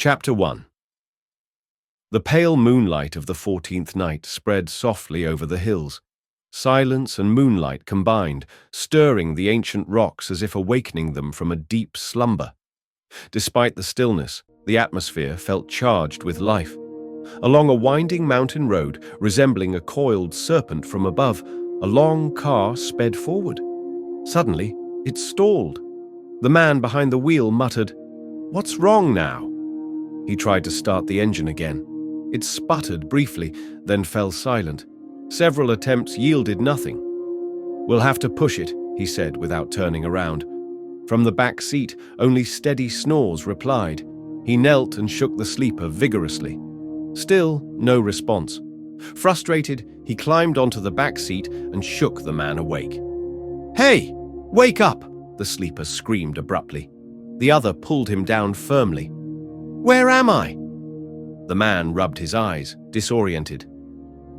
Chapter 1. The pale moonlight of the 14th night spread softly over the hills. Silence and moonlight combined, stirring the ancient rocks as if awakening them from a deep slumber. Despite the stillness, the atmosphere felt charged with life. Along a winding mountain road, resembling a coiled serpent from above, a long car sped forward. Suddenly, it stalled. The man behind the wheel muttered, "What's wrong now?" He tried to start the engine again. It sputtered briefly, then fell silent. Several attempts yielded nothing. "We'll have to push it," he said without turning around. From the back seat, only steady snores replied. He knelt and shook the sleeper vigorously. Still, no response. Frustrated, he climbed onto the back seat and shook the man awake. "Hey, wake up!" the sleeper screamed abruptly. The other pulled him down firmly. "Where am I?" The man rubbed his eyes, disoriented.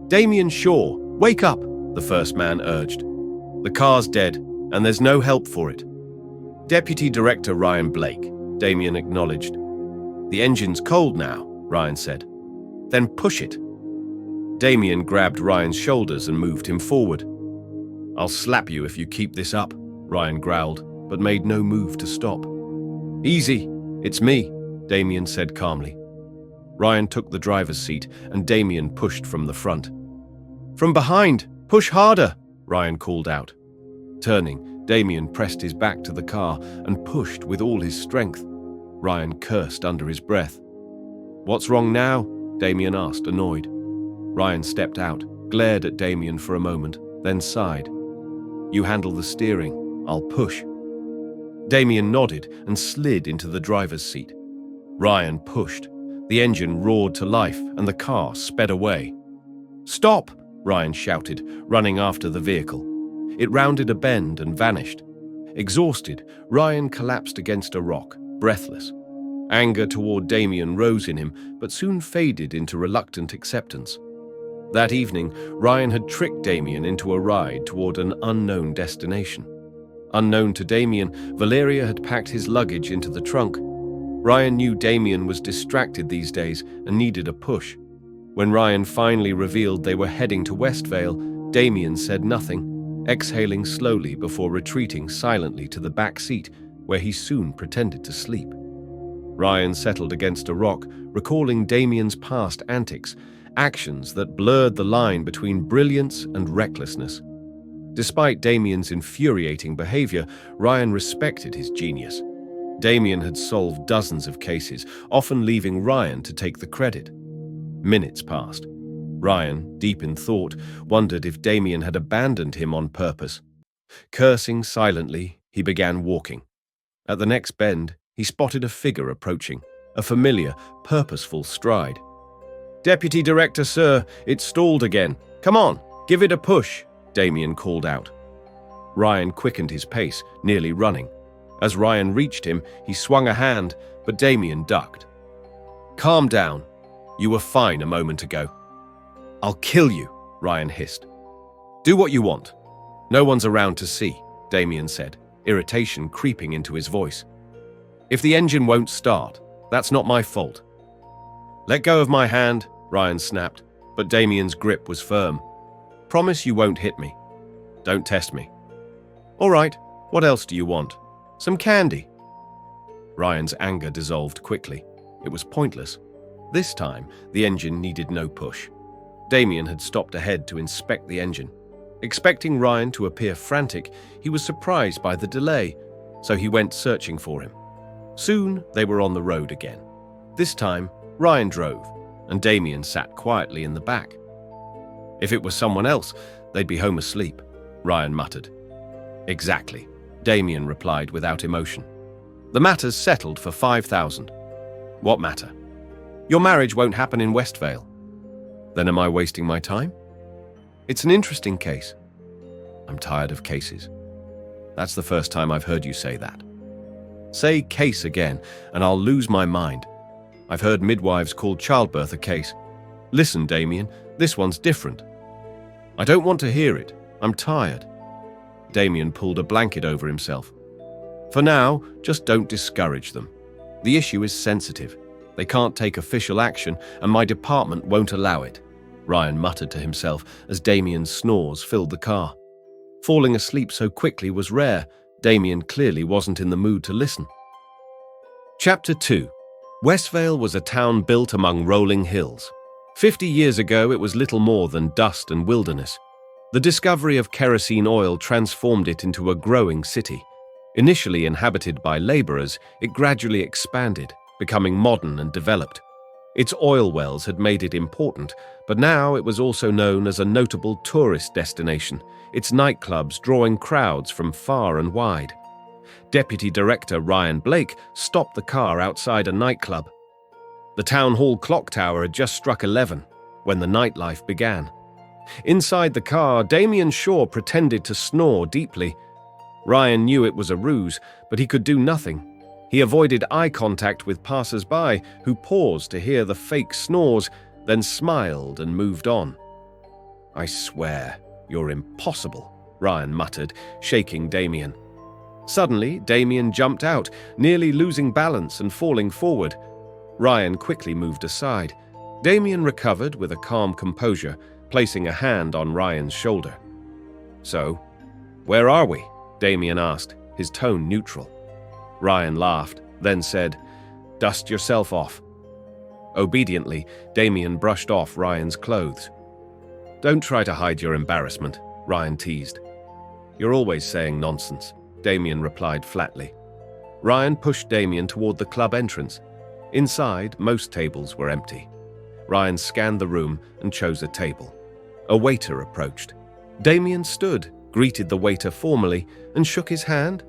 "Damien Shaw, wake up," the first man urged. "The car's dead, and there's no help for it." "Deputy Director Ryan Blake," Damien acknowledged. "The engine's cold now," Ryan said. "Then push it." Damien grabbed Ryan's shoulders and moved him forward. "I'll slap you if you keep this up," Ryan growled, but made no move to stop. "Easy, it's me," Damien said calmly. Ryan took the driver's seat, and Damien pushed from the front. "From behind, push harder," Ryan called out. Turning, Damien pressed his back to the car and pushed with all his strength. Ryan cursed under his breath. "What's wrong now?" Damien asked, annoyed. Ryan stepped out, glared at Damien for a moment, then sighed. "You handle the steering, I'll push." Damien nodded and slid into the driver's seat. Ryan pushed. The engine roared to life, and the car sped away. "Stop!" Ryan shouted, running after the vehicle. It rounded a bend and vanished. Exhausted, Ryan collapsed against a rock, breathless. Anger toward Damien rose in him, but soon faded into reluctant acceptance. That evening, Ryan had tricked Damien into a ride toward an unknown destination. Unknown to Damien, Valeria had packed his luggage into the trunk. Ryan knew Damien was distracted these days and needed a push. When Ryan finally revealed they were heading to Westvale, Damien said nothing, exhaling slowly before retreating silently to the back seat, where he soon pretended to sleep. Ryan settled against a rock, recalling Damien's past antics, actions that blurred the line between brilliance and recklessness. Despite Damien's infuriating behavior, Ryan respected his genius. Damien had solved dozens of cases, often leaving Ryan to take the credit. Minutes passed. Ryan, deep in thought, wondered if Damien had abandoned him on purpose. Cursing silently, he began walking. At the next bend, he spotted a figure approaching, a familiar, purposeful stride. "Deputy Director, sir, it's stalled again. Come on, give it a push," Damien called out. Ryan quickened his pace, nearly running. As Ryan reached him, he swung a hand, but Damien ducked. "Calm down. You were fine a moment ago." "I'll kill you," Ryan hissed. "Do what you want. No one's around to see," Damien said, irritation creeping into his voice. "If the engine won't start, that's not my fault." "Let go of my hand," Ryan snapped, but Damien's grip was firm. "Promise you won't hit me. Don't test me." "All right, what else do you want? Some candy?" Ryan's anger dissolved quickly. It was pointless. This time, the engine needed no push. Damien had stopped ahead to inspect the engine. Expecting Ryan to appear frantic, he was surprised by the delay, so he went searching for him. Soon, they were on the road again. This time, Ryan drove, and Damien sat quietly in the back. "If it was someone else, they'd be home asleep," Ryan muttered. "Exactly," Damien replied without emotion. "The matter's settled for 5,000. "What matter?" "Your marriage won't happen in Westvale." "Then am I wasting my time?" "It's an interesting case." "I'm tired of cases." "That's the first time I've heard you say that." "Say case again, and I'll lose my mind. I've heard midwives call childbirth a case. Listen, Damien, this one's different." "I don't want to hear it. I'm tired." Damien pulled a blanket over himself. "For now, just don't discourage them. The issue is sensitive. They can't take official action, and my department won't allow it, Ryan muttered to himself as Damien's snores filled the car. Falling asleep so quickly was rare. Damien clearly wasn't in the mood to listen. Chapter 2. Westvale was a town built among rolling hills. 50 years ago, it was little more than dust and wilderness. The discovery of kerosene oil transformed it into a growing city. Initially inhabited by laborers, it gradually expanded, becoming modern and developed. Its oil wells had made it important, but now it was also known as a notable tourist destination, its nightclubs drawing crowds from far and wide. Deputy Director Ryan Blake stopped the car outside a nightclub. The town hall clock tower had just struck 11 when the nightlife began. Inside the car, Damien Shaw pretended to snore deeply. Ryan knew it was a ruse, but he could do nothing. He avoided eye contact with passers-by who paused to hear the fake snores, then smiled and moved on. "I swear, you're impossible," Ryan muttered, shaking Damien. Suddenly, Damien jumped out, nearly losing balance and falling forward. Ryan quickly moved aside. Damien recovered with a calm composure, placing a hand on Ryan's shoulder. "So, where are we?" Damien asked, his tone neutral. Ryan laughed, then said, "Dust yourself off." Obediently, Damien brushed off Ryan's clothes. "Don't try to hide your embarrassment," Ryan teased. "You're always saying nonsense," Damien replied flatly. Ryan pushed Damien toward the club entrance. Inside, most tables were empty. Ryan scanned the room and chose a table. A waiter approached. Damien stood, greeted the waiter formally, and shook his hand.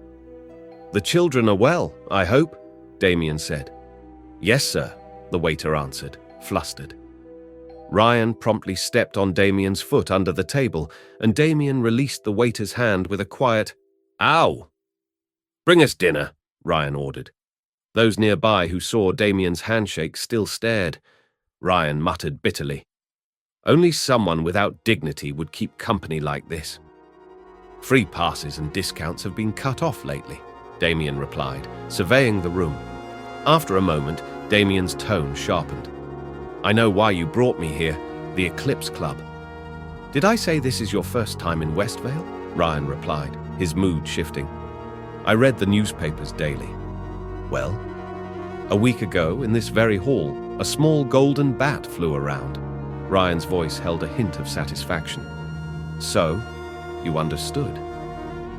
"The children are well, I hope," Damien said. "Yes, sir," the waiter answered, flustered. Ryan promptly stepped on Damien's foot under the table, and Damien released the waiter's hand with a quiet, "Ow!" "Bring us dinner," Ryan ordered. Those nearby who saw Damien's handshake still stared. Ryan muttered bitterly, "Only someone without dignity would keep company like this." "Free passes and discounts have been cut off lately," Damien replied, surveying the room. After a moment, Damien's tone sharpened. "I know why you brought me here, the Eclipse Club." "Did I say this is your first time in Westvale?" Ryan replied, his mood shifting. "I read the newspapers daily." "Well?" "A week ago, in this very hall, a small golden bat flew around." Ryan's voice held a hint of satisfaction. "So, you understood."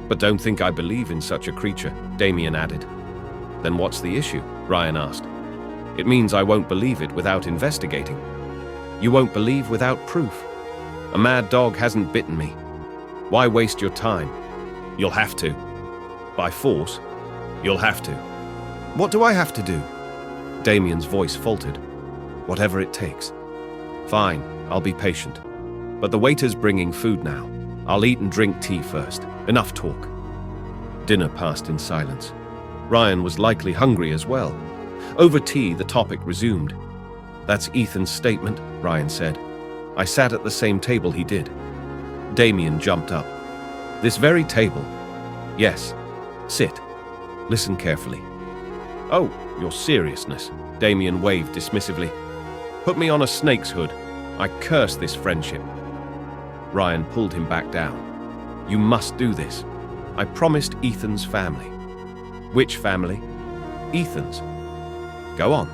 "But don't think I believe in such a creature," Damien added. "Then what's the issue?" Ryan asked. "It means I won't believe it without investigating." "You won't believe without proof. A mad dog hasn't bitten me. Why waste your time?" "You'll have to." "By force?" "You'll have to." "What do I have to do?" Damien's voice faltered. "Whatever it takes." "Fine, I'll be patient. But the waiter's bringing food now. I'll eat and drink tea first. Enough talk." Dinner passed in silence. Ryan was likely hungry as well. Over tea, the topic resumed. "That's Ethan's statement," Ryan said. "I sat at the same table he did." Damien jumped up. "This very table?" "Yes. Sit. Listen carefully." "Oh, your seriousness," Damien waved dismissively. "Put me on a snake's hood. I curse this friendship." Ryan pulled him back down. "You must do this. I promised Ethan's family." "Which family?" "Ethan's." "Go on."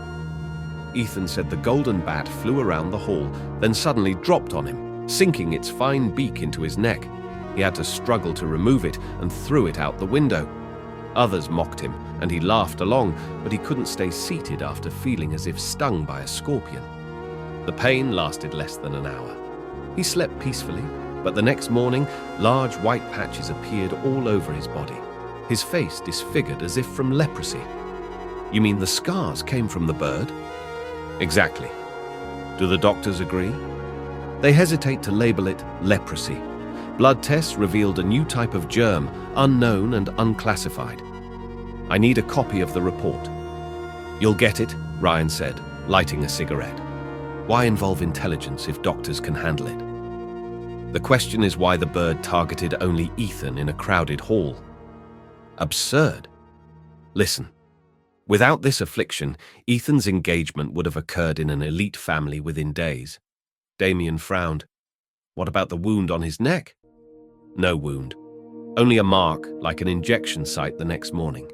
Ethan said the golden bat flew around the hall, then suddenly dropped on him, sinking its fine beak into his neck. He had to struggle to remove it and threw it out the window. Others mocked him, and he laughed along, but he couldn't stay seated after feeling as if stung by a scorpion. The pain lasted less than an hour. He slept peacefully, but the next morning, large white patches appeared all over his body, his face disfigured as if from leprosy. "You mean the scars came from the bird?" "Exactly." "Do the doctors agree?" "They hesitate to label it leprosy. Blood tests revealed a new type of germ, unknown and unclassified. I need a copy of the report." "You'll get it," Ryan said, lighting a cigarette. "Why involve intelligence if doctors can handle it? The question is why the bird targeted only Ethan in a crowded hall. Absurd. Listen, Without this affliction, Ethan's engagement would have occurred in an elite family within days. Damien frowned. What about the wound on his neck? No wound. Only a mark, like an injection site the next morning.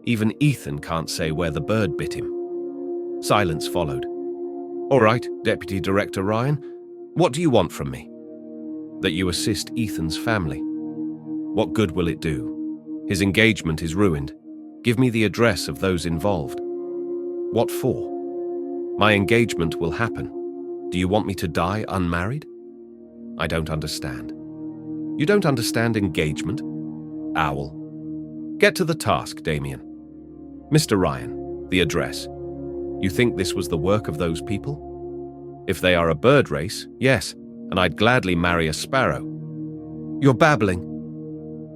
Even Ethan can't say where the bird bit him. Silence followed. All right, Deputy Director Ryan, what do you want from me? That you assist Ethan's family. What good will it do? His engagement is ruined. Give me the address of those involved. What for? My engagement will happen. Do you want me to die unmarried? I don't understand. You don't understand engagement? Owl. Get to the task, Damien. Mr. Ryan, the address. You think this was the work of those people? If they are a bird race, yes, and I'd gladly marry a sparrow. You're babbling.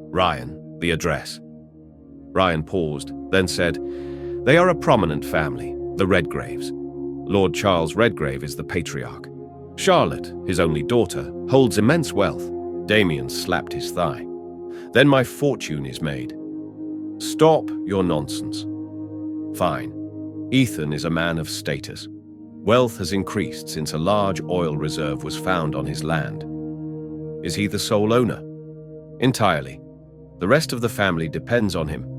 Ryan, the address. Ryan paused, then said, They are a prominent family, the Redgraves. Lord Charles Redgrave is the patriarch. Charlotte, his only daughter, holds immense wealth. Damien slapped his thigh. Then my fortune is made. Stop your nonsense. Fine. Ethan is a man of status. Wealth has increased since a large oil reserve was found on his land. Is he the sole owner? Entirely. The rest of the family depends on him.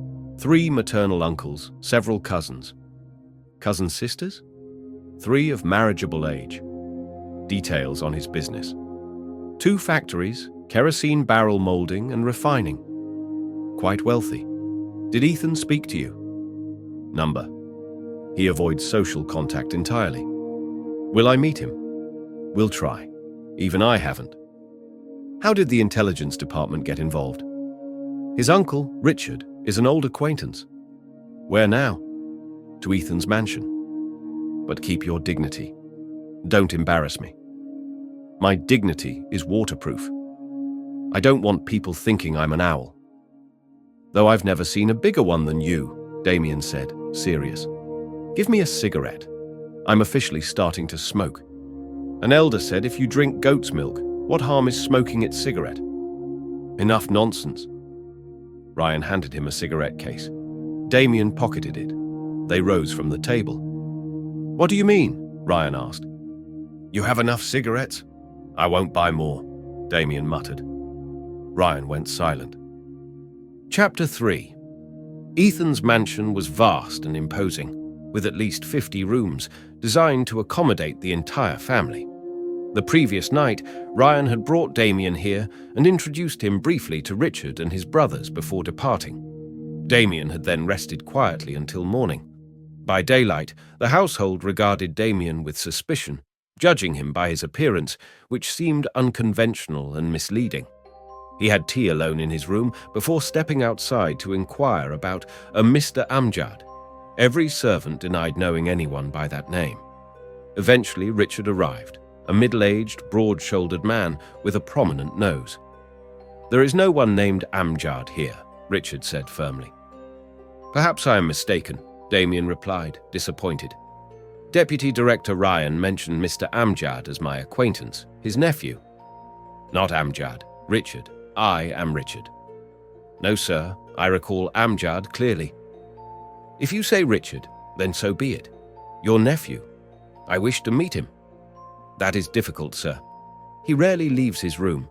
3 maternal uncles, several cousins. Cousin sisters? 3 of marriageable age. Details on his business. 2 factories, kerosene barrel molding and refining. Quite wealthy. Did Ethan speak to you? Number. He avoids social contact entirely. Will I meet him? We'll try. Even I haven't. How did the intelligence department get involved? His uncle, Richard, is an old acquaintance. Where now? To Ethan's mansion. But keep your dignity. Don't embarrass me. My dignity is waterproof. I don't want people thinking I'm an owl. Though I've never seen a bigger one than you, Damien said, serious. Give me a cigarette. I'm officially starting to smoke. An elder said if you drink goat's milk, what harm is smoking its cigarette? Enough nonsense. Ryan handed him a cigarette case. Damien pocketed it. They rose from the table. What do you mean? Ryan asked. You have enough cigarettes? I won't buy more, Damien muttered. Ryan went silent. Chapter 3. Ethan's mansion was vast and imposing, with at least 50 rooms, designed to accommodate the entire family. The previous night, Ryan had brought Damien here and introduced him briefly to Richard and his brothers before departing. Damien had then rested quietly until morning. By daylight, the household regarded Damien with suspicion, judging him by his appearance, which seemed unconventional and misleading. He had tea alone in his room before stepping outside to inquire about a Mr. Amjad. Every servant denied knowing anyone by that name. Eventually, Richard arrived, a middle-aged, broad-shouldered man with a prominent nose. There is no one named Amjad here, Richard said firmly. Perhaps I am mistaken, Damien replied, disappointed. Deputy Director Ryan mentioned Mr. Amjad as my acquaintance, his nephew. Not Amjad, Richard. I am Richard. No, sir, I recall Amjad clearly. If you say Richard, then so be it. Your nephew. I wish to meet him. That is difficult, sir. He rarely leaves his room.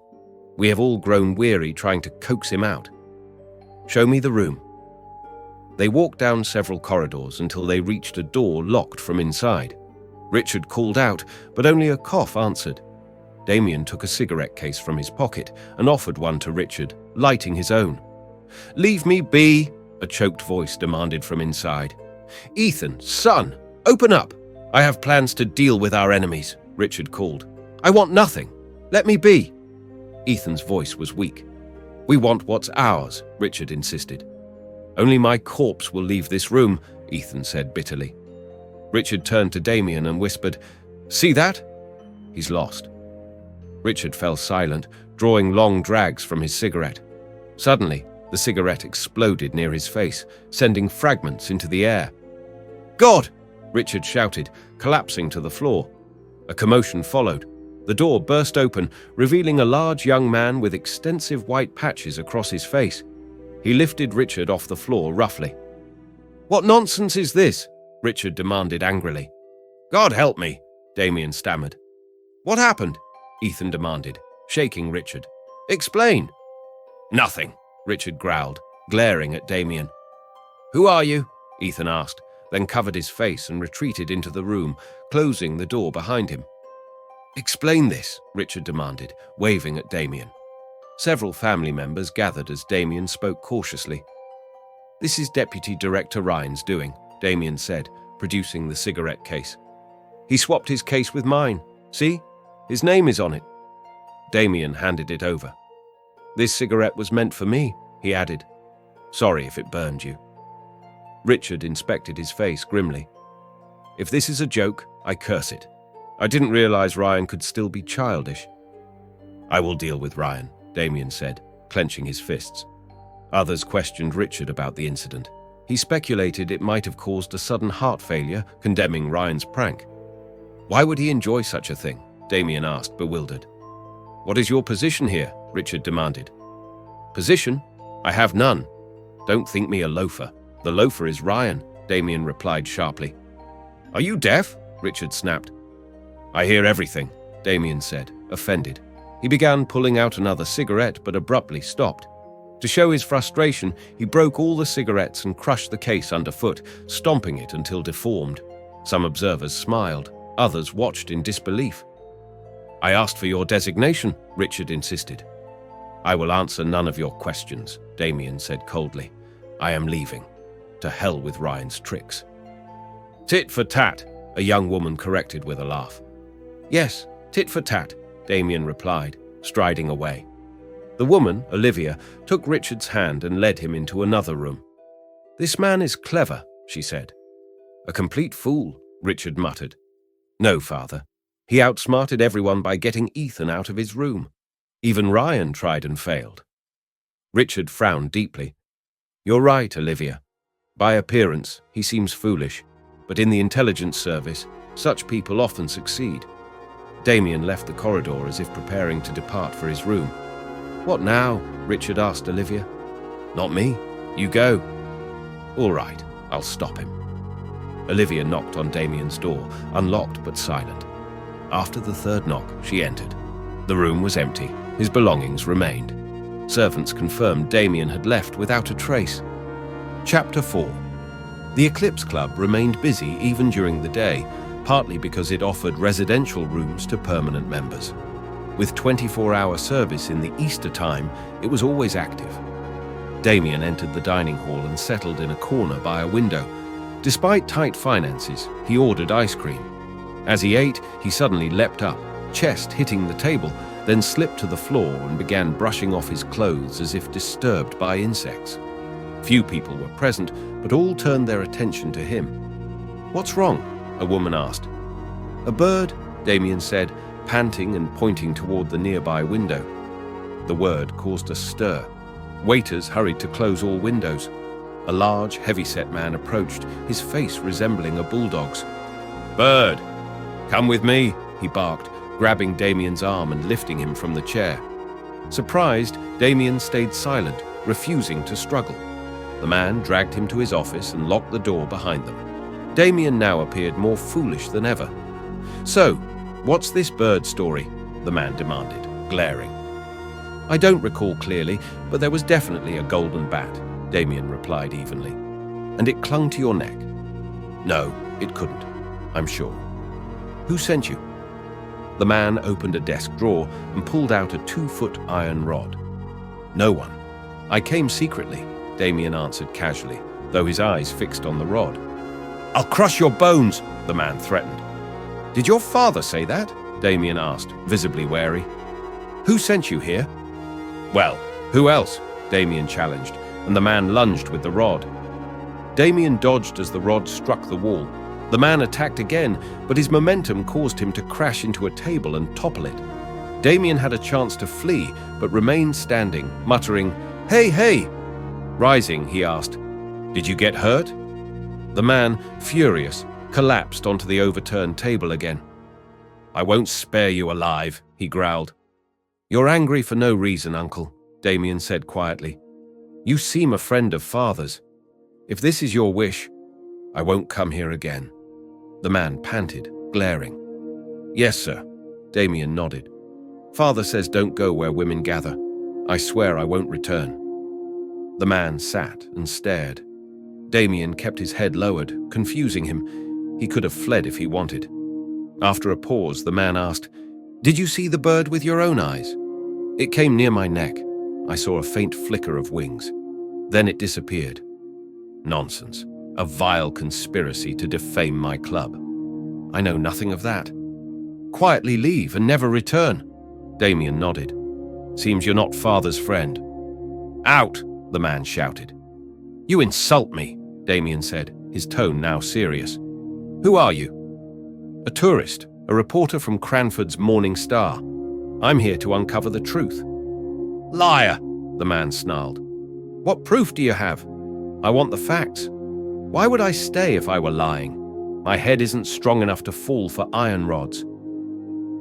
We have all grown weary trying to coax him out. Show me the room. They walked down several corridors until they reached a door locked from inside. Richard called out, but only a cough answered. Damien took a cigarette case from his pocket and offered one to Richard, lighting his own. Leave me be, a choked voice demanded from inside. Ethan, son, open up. I have plans to deal with our enemies, Richard called. I want nothing. Let me be. Ethan's voice was weak. We want what's ours, Richard insisted. Only my corpse will leave this room, Ethan said bitterly. Richard turned to Damien and whispered, See that? He's lost. Richard fell silent, drawing long drags from his cigarette. Suddenly, the cigarette exploded near his face, sending fragments into the air. God! Richard shouted, collapsing to the floor. A commotion followed. The door burst open, revealing a large young man with extensive white patches across his face. He lifted Richard off the floor roughly. What nonsense is this? Richard demanded angrily. God help me, Damien stammered. What happened? Ethan demanded, shaking Richard. Explain. Nothing, Richard growled, glaring at Damien. Who are you? Ethan asked, then covered his face and retreated into the room, closing the door behind him. Explain this, Richard demanded, waving at Damien. Several family members gathered as Damien spoke cautiously. This is Deputy Director Ryan's doing, Damien said, producing the cigarette case. He swapped his case with mine. See? His name is on it. Damien handed it over. This cigarette was meant for me, he added. Sorry if it burned you. Richard inspected his face grimly. If this is a joke, I curse it. I didn't realize Ryan could still be childish. I will deal with Ryan, Damien said, clenching his fists. Others questioned Richard about the incident. He speculated it might have caused a sudden heart failure, condemning Ryan's prank. Why would he enjoy such a thing? Damien asked, bewildered. What is your position here? Richard demanded. Position? I have none. Don't think me a loafer. The loafer is Ryan, Damien replied sharply. Are you deaf? Richard snapped. I hear everything, Damien said, offended. He began pulling out another cigarette but abruptly stopped. To show his frustration, he broke all the cigarettes and crushed the case underfoot, stomping it until deformed. Some observers smiled, others watched in disbelief. I asked for your designation, Richard insisted. I will answer none of your questions, Damien said coldly. I am leaving. To hell with Ryan's tricks. Tit for tat, a young woman corrected with a laugh. Yes, tit for tat, Damien replied, striding away. The woman, Olivia, took Richard's hand and led him into another room. This man is clever, she said. A complete fool, Richard muttered. No, father. He outsmarted everyone by getting Ethan out of his room. Even Ryan tried and failed. Richard frowned deeply. You're right, Olivia. By appearance, he seems foolish, but in the intelligence service, such people often succeed. Damien left the corridor as if preparing to depart for his room. What now? Richard asked Olivia. Not me. You go. All right, I'll stop him. Olivia knocked on Damien's door, unlocked but silent. After the third knock, she entered. The room was empty. His belongings remained. Servants confirmed Damien had left without a trace. Chapter 4. The Eclipse Club remained busy even during the day, partly because it offered residential rooms to permanent members. With 24-hour service in the Easter time, it was always active. Damien entered the dining hall and settled in a corner by a window. Despite tight finances, he ordered ice cream. As he ate, he suddenly leapt up, chest hitting the table, then slipped to the floor and began brushing off his clothes as if disturbed by insects. Few people were present, but all turned their attention to him. What's wrong? A woman asked. A bird, Damien said, panting and pointing toward the nearby window. The word caused a stir. Waiters hurried to close all windows. A large, heavy-set man approached, his face resembling a bulldog's. Bird! Come with me, he barked, grabbing Damien's arm and lifting him from the chair. Surprised, Damien stayed silent, refusing to struggle. The man dragged him to his office and locked the door behind them. Damien now appeared more foolish than ever. So, what's this bird story? The man demanded, glaring. I don't recall clearly, but there was definitely a golden bat, Damien replied evenly. And it clung to your neck. No, it couldn't, I'm sure. Who sent you? The man opened a desk drawer and pulled out a 2-foot iron rod. No one. I came secretly, Damien answered casually, though his eyes fixed on the rod. I'll crush your bones, the man threatened. Did your father say that? Damien asked, visibly wary. Who sent you here? Well, who else? Damien challenged, and the man lunged with the rod. Damien dodged as the rod struck the wall. The man attacked again, but his momentum caused him to crash into a table and topple it. Damien had a chance to flee, but remained standing, muttering, Hey, hey! Rising, he asked, Did you get hurt? The man, furious, collapsed onto the overturned table again. I won't spare you alive, he growled. You're angry for no reason, Uncle, Damien said quietly. You seem a friend of Father's. If this is your wish, I won't come here again. The man panted, glaring. Yes, sir. Damien nodded. Father says don't go where women gather. I swear I won't return. The man sat and stared. Damien kept his head lowered, confusing him. He could have fled if he wanted. After a pause, the man asked, Did you see the bird with your own eyes? It came near my neck. I saw a faint flicker of wings. Then it disappeared. Nonsense. A vile conspiracy to defame my club. I know nothing of that. Quietly leave and never return. Damien nodded. Seems you're not father's friend. Out, the man shouted. You insult me, Damien said, his tone now serious. Who are you? A tourist, a reporter from Cranford's Morning Star. I'm here to uncover the truth. Liar, the man snarled. What proof do you have? I want the facts. Why would I stay if I were lying? My head isn't strong enough to fall for iron rods.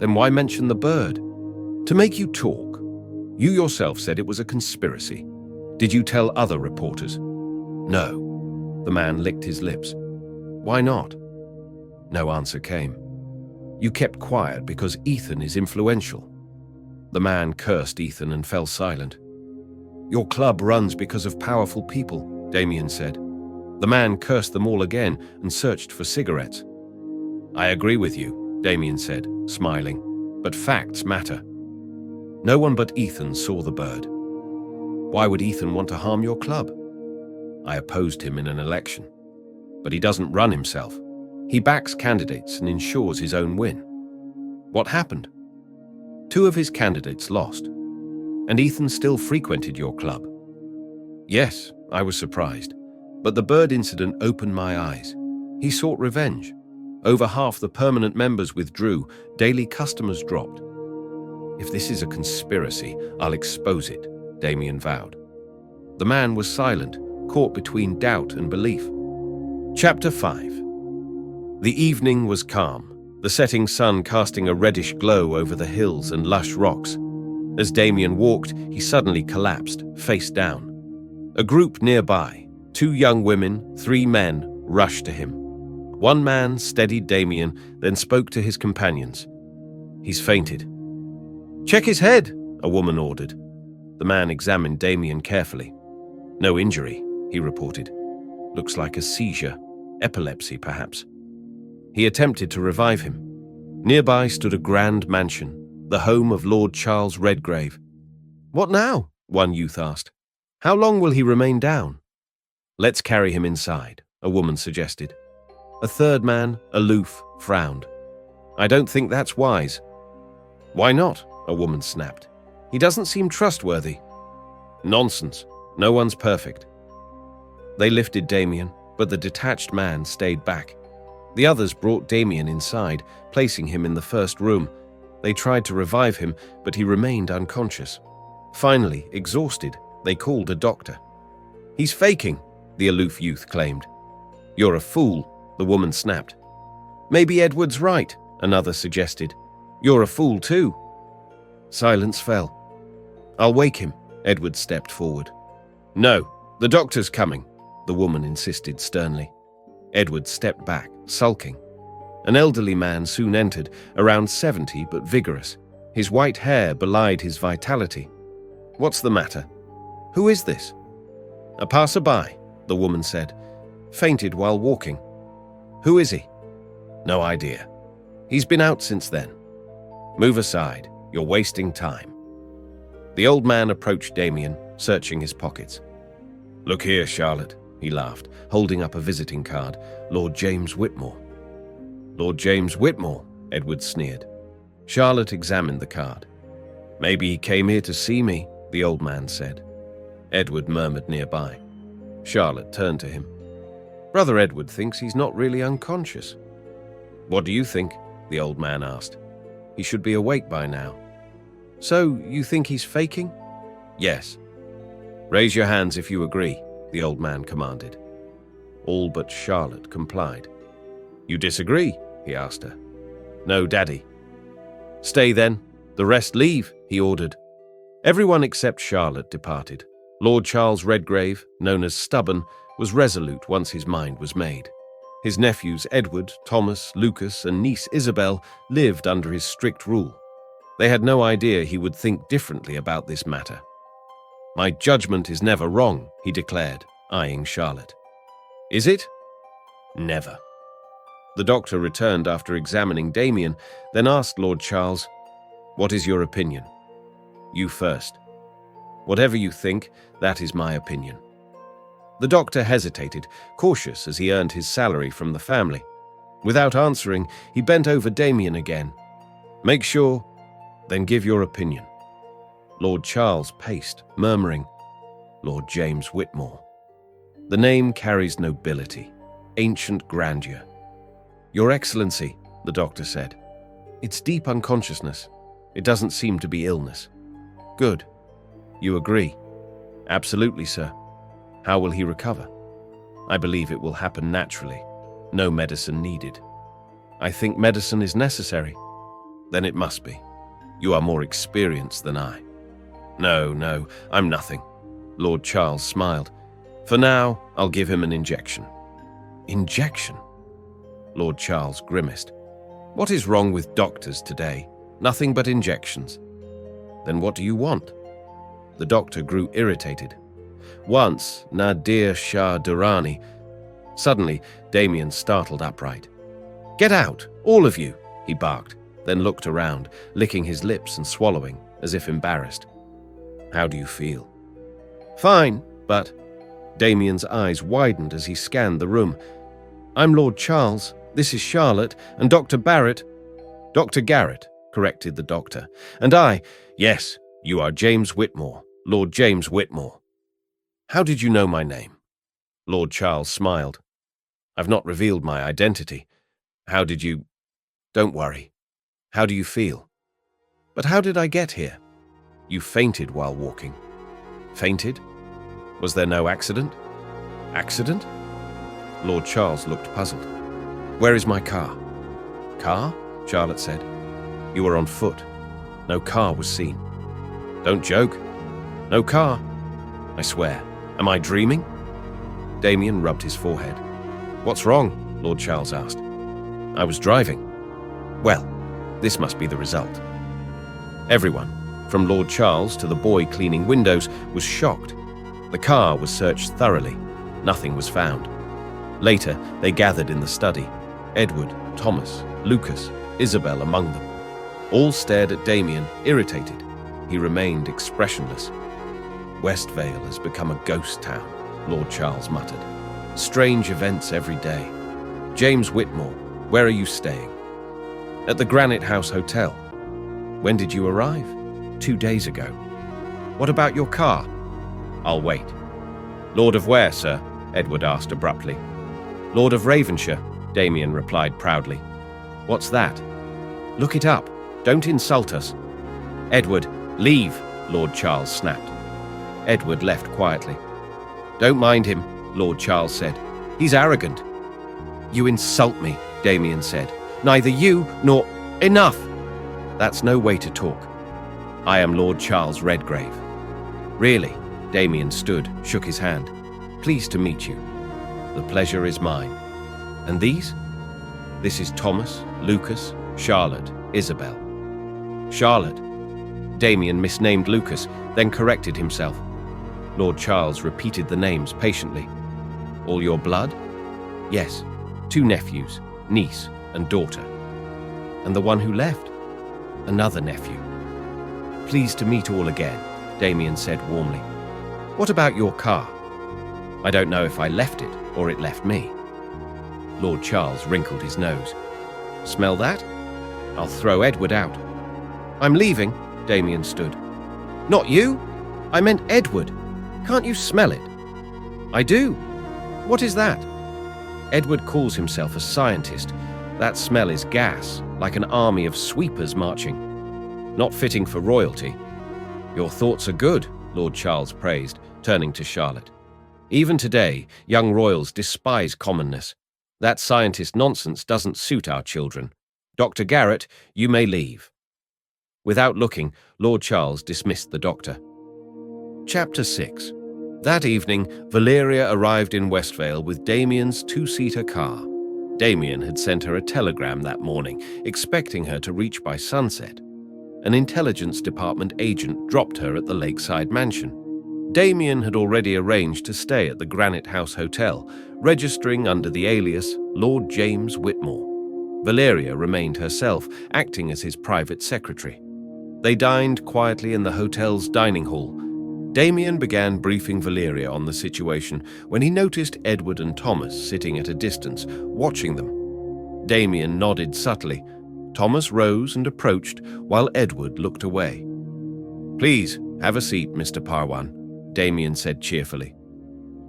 Then why mention the bird? To make you talk. You yourself said it was a conspiracy. Did you tell other reporters? No. The man licked his lips. Why not? No answer came. You kept quiet because Ethan is influential. The man cursed Ethan and fell silent. Your club runs because of powerful people, Damien said. The man cursed them all again and searched for cigarettes. I agree with you, Damien said, smiling, but facts matter. No one but Ethan saw the bird. Why would Ethan want to harm your club? I opposed him in an election. But he doesn't run himself. He backs candidates and ensures his own win. What happened? 2 of his candidates lost. And Ethan still frequented your club. Yes, I was surprised. But the bird incident opened my eyes. He sought revenge. Over half the permanent members withdrew. Daily customers dropped. If this is a conspiracy, I'll expose it, Damien vowed. The man was silent, caught between doubt and belief. Chapter 5. The evening was calm, the setting sun casting a reddish glow over the hills and lush rocks. As Damien walked, he suddenly collapsed, face down. A group nearby, 2 young women, 3 men, rushed to him. One man steadied Damien, then spoke to his companions. He's fainted. Check his head, a woman ordered. The man examined Damien carefully. No injury, he reported. Looks like a seizure, epilepsy perhaps. He attempted to revive him. Nearby stood a grand mansion, the home of Lord Charles Redgrave. What now? One youth asked. How long will he remain down? Let's carry him inside, a woman suggested. A third man, aloof, frowned. I don't think that's wise. Why not? A woman snapped. He doesn't seem trustworthy. Nonsense. No one's perfect. They lifted Damien, but the detached man stayed back. The others brought Damien inside, placing him in the first room. They tried to revive him, but he remained unconscious. Finally, exhausted, they called a doctor. He's faking, the aloof youth claimed. You're a fool, the woman snapped. Maybe Edward's right, another suggested. You're a fool too. Silence fell. I'll wake him, Edward stepped forward. No, the doctor's coming, the woman insisted sternly. Edward stepped back, sulking. An elderly man soon entered, around 70 but vigorous. His white hair belied his vitality. What's the matter? Who is this? A passerby, the woman said. Fainted while walking. Who is he? No idea. He's been out since then. Move aside. You're wasting time. The old man approached Damien, searching his pockets. Look here, Charlotte, he laughed, holding up a visiting card. Lord James Whitmore. Lord James Whitmore, Edward sneered. Charlotte examined the card. Maybe he came here to see me, the old man said. Edward murmured nearby. Charlotte turned to him. Brother Edward thinks he's not really unconscious. What do you think? The old man asked. He should be awake by now. So, you think he's faking? Yes. Raise your hands if you agree, the old man commanded. All but Charlotte complied. You disagree? He asked her. No, Daddy. Stay then. The rest leave, he ordered. Everyone except Charlotte departed. Lord Charles Redgrave, known as Stubborn, was resolute once his mind was made. His nephews Edward, Thomas, Lucas, and niece Isabel lived under his strict rule. They had no idea he would think differently about this matter. "My judgment is never wrong," he declared, eyeing Charlotte. "Is it?" "Never." The doctor returned after examining Damien, then asked Lord Charles, "What is your opinion?" "You first." "Whatever you think, that is my opinion." The doctor hesitated, cautious as he earned his salary from the family. Without answering, he bent over Damien again. "Make sure, then give your opinion." Lord Charles paced, murmuring, "Lord James Whitmore." The name carries nobility, ancient grandeur. "Your Excellency," the doctor said, "it's deep unconsciousness. It doesn't seem to be illness." "Good. You agree?" "Absolutely, sir." "How will he recover?" "I believe it will happen naturally. No medicine needed." "I think medicine is necessary." "Then it must be. You are more experienced than I." No, I'm nothing." Lord Charles smiled. "For now, I'll give him an injection." "Injection?" Lord Charles grimaced. "What is wrong with doctors today? Nothing but injections." "Then what do you want?" The doctor grew irritated. "Once, Nadir Shah Durrani." Suddenly, Damien startled upright. "Get out, all of you," he barked, then looked around, licking his lips and swallowing, as if embarrassed. "How do you feel?" "Fine, but—" Damien's eyes widened as he scanned the room. "I'm Lord Charles, this is Charlotte, and Dr. Barrett—" "Dr. Garrett," corrected the doctor. "And yes, you are James Whitmore, Lord James Whitmore." "How did you know my name?" Lord Charles smiled. "I've not revealed my identity. How did you—" "Don't worry. How do you feel?" "But how did I get here?" "You fainted while walking." "Fainted? Was there no accident?" "Accident?" Lord Charles looked puzzled. "Where is my car?" "Car?" Charlotte said. "You were on foot. No car was seen." "Don't joke. No car. I swear. Am I dreaming?" Damien rubbed his forehead. "What's wrong?" Lord Charles asked. "I was driving." "Well, this must be the result." Everyone, from Lord Charles to the boy cleaning windows, was shocked. The car was searched thoroughly. Nothing was found. Later, they gathered in the study. Edward, Thomas, Lucas, Isabel among them. All stared at Damien, irritated. He remained expressionless. "Westvale has become a ghost town," Lord Charles muttered. "Strange events every day. James Whitmore, where are you staying?" "At the Granite House Hotel." "When did you arrive?" 2 days ago." "What about your car?" "I'll wait." "Lord of where, sir?" Edward asked abruptly. "Lord of Ravenshire," Damien replied proudly. "What's that?" "Look it up. Don't insult us." "Edward, leave," Lord Charles snapped. Edward left quietly. "Don't mind him," Lord Charles said. "He's arrogant." "You insult me," Damien said. "Neither you nor—" "Enough! That's no way to talk. I am Lord Charles Redgrave." "Really?" Damien stood, shook his hand. "Pleased to meet you." "The pleasure is mine." "And these?" "This is Thomas, Lucas, Charlotte, Isabel." "Charlotte." Damien misnamed Lucas, then corrected himself. Lord Charles repeated the names patiently. "All your blood?" "Yes. 2 nephews, niece and daughter." "And the one who left?" "Another nephew." "Pleased to meet all again," Damien said warmly. "What about your car?" "I don't know if I left it or it left me." Lord Charles wrinkled his nose. "Smell that? I'll throw Edward out." "I'm leaving," Damien stood. "Not you? I meant Edward. Can't you smell it?" "I do." "What is that?" "Edward calls himself a scientist. That smell is gas, like an army of sweepers marching. Not fitting for royalty." "Your thoughts are good," Lord Charles praised, turning to Charlotte. "Even today, young royals despise commonness. That scientist nonsense doesn't suit our children. Dr. Garrett, you may leave." Without looking, Lord Charles dismissed the doctor. Chapter 6. That evening, Valeria arrived in Westvale with Damien's 2-seater car. Damien had sent her a telegram that morning, expecting her to reach by sunset. An intelligence department agent dropped her at the lakeside mansion. Damien had already arranged to stay at the Granite House Hotel, registering under the alias Lord James Whitmore. Valeria remained herself, acting as his private secretary. They dined quietly in the hotel's dining hall. Damien began briefing Valeria on the situation when he noticed Edward and Thomas sitting at a distance, watching them. Damien nodded subtly. Thomas rose and approached, while Edward looked away. "Please, have a seat, Mr. Parwan," Damien said cheerfully.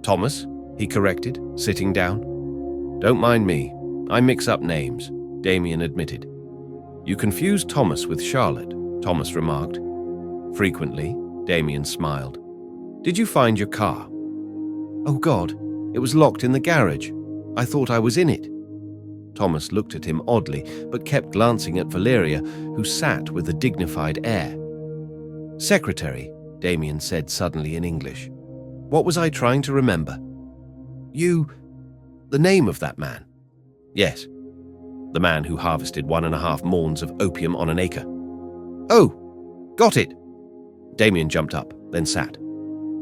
"Thomas," he corrected, sitting down. "Don't mind me. I mix up names," Damien admitted. "You confuse Thomas with Charlotte," Thomas remarked. "Frequently," Damien smiled. "Did you find your car?" "Oh God, it was locked in the garage. I thought I was in it." Thomas looked at him oddly, but kept glancing at Valeria, who sat with a dignified air. "Secretary," Damien said suddenly in English. "What was I trying to remember?" The name of that man." "Yes. The man who harvested 1.5 morns of opium on an acre." "Oh, got it." Damien jumped up, then sat.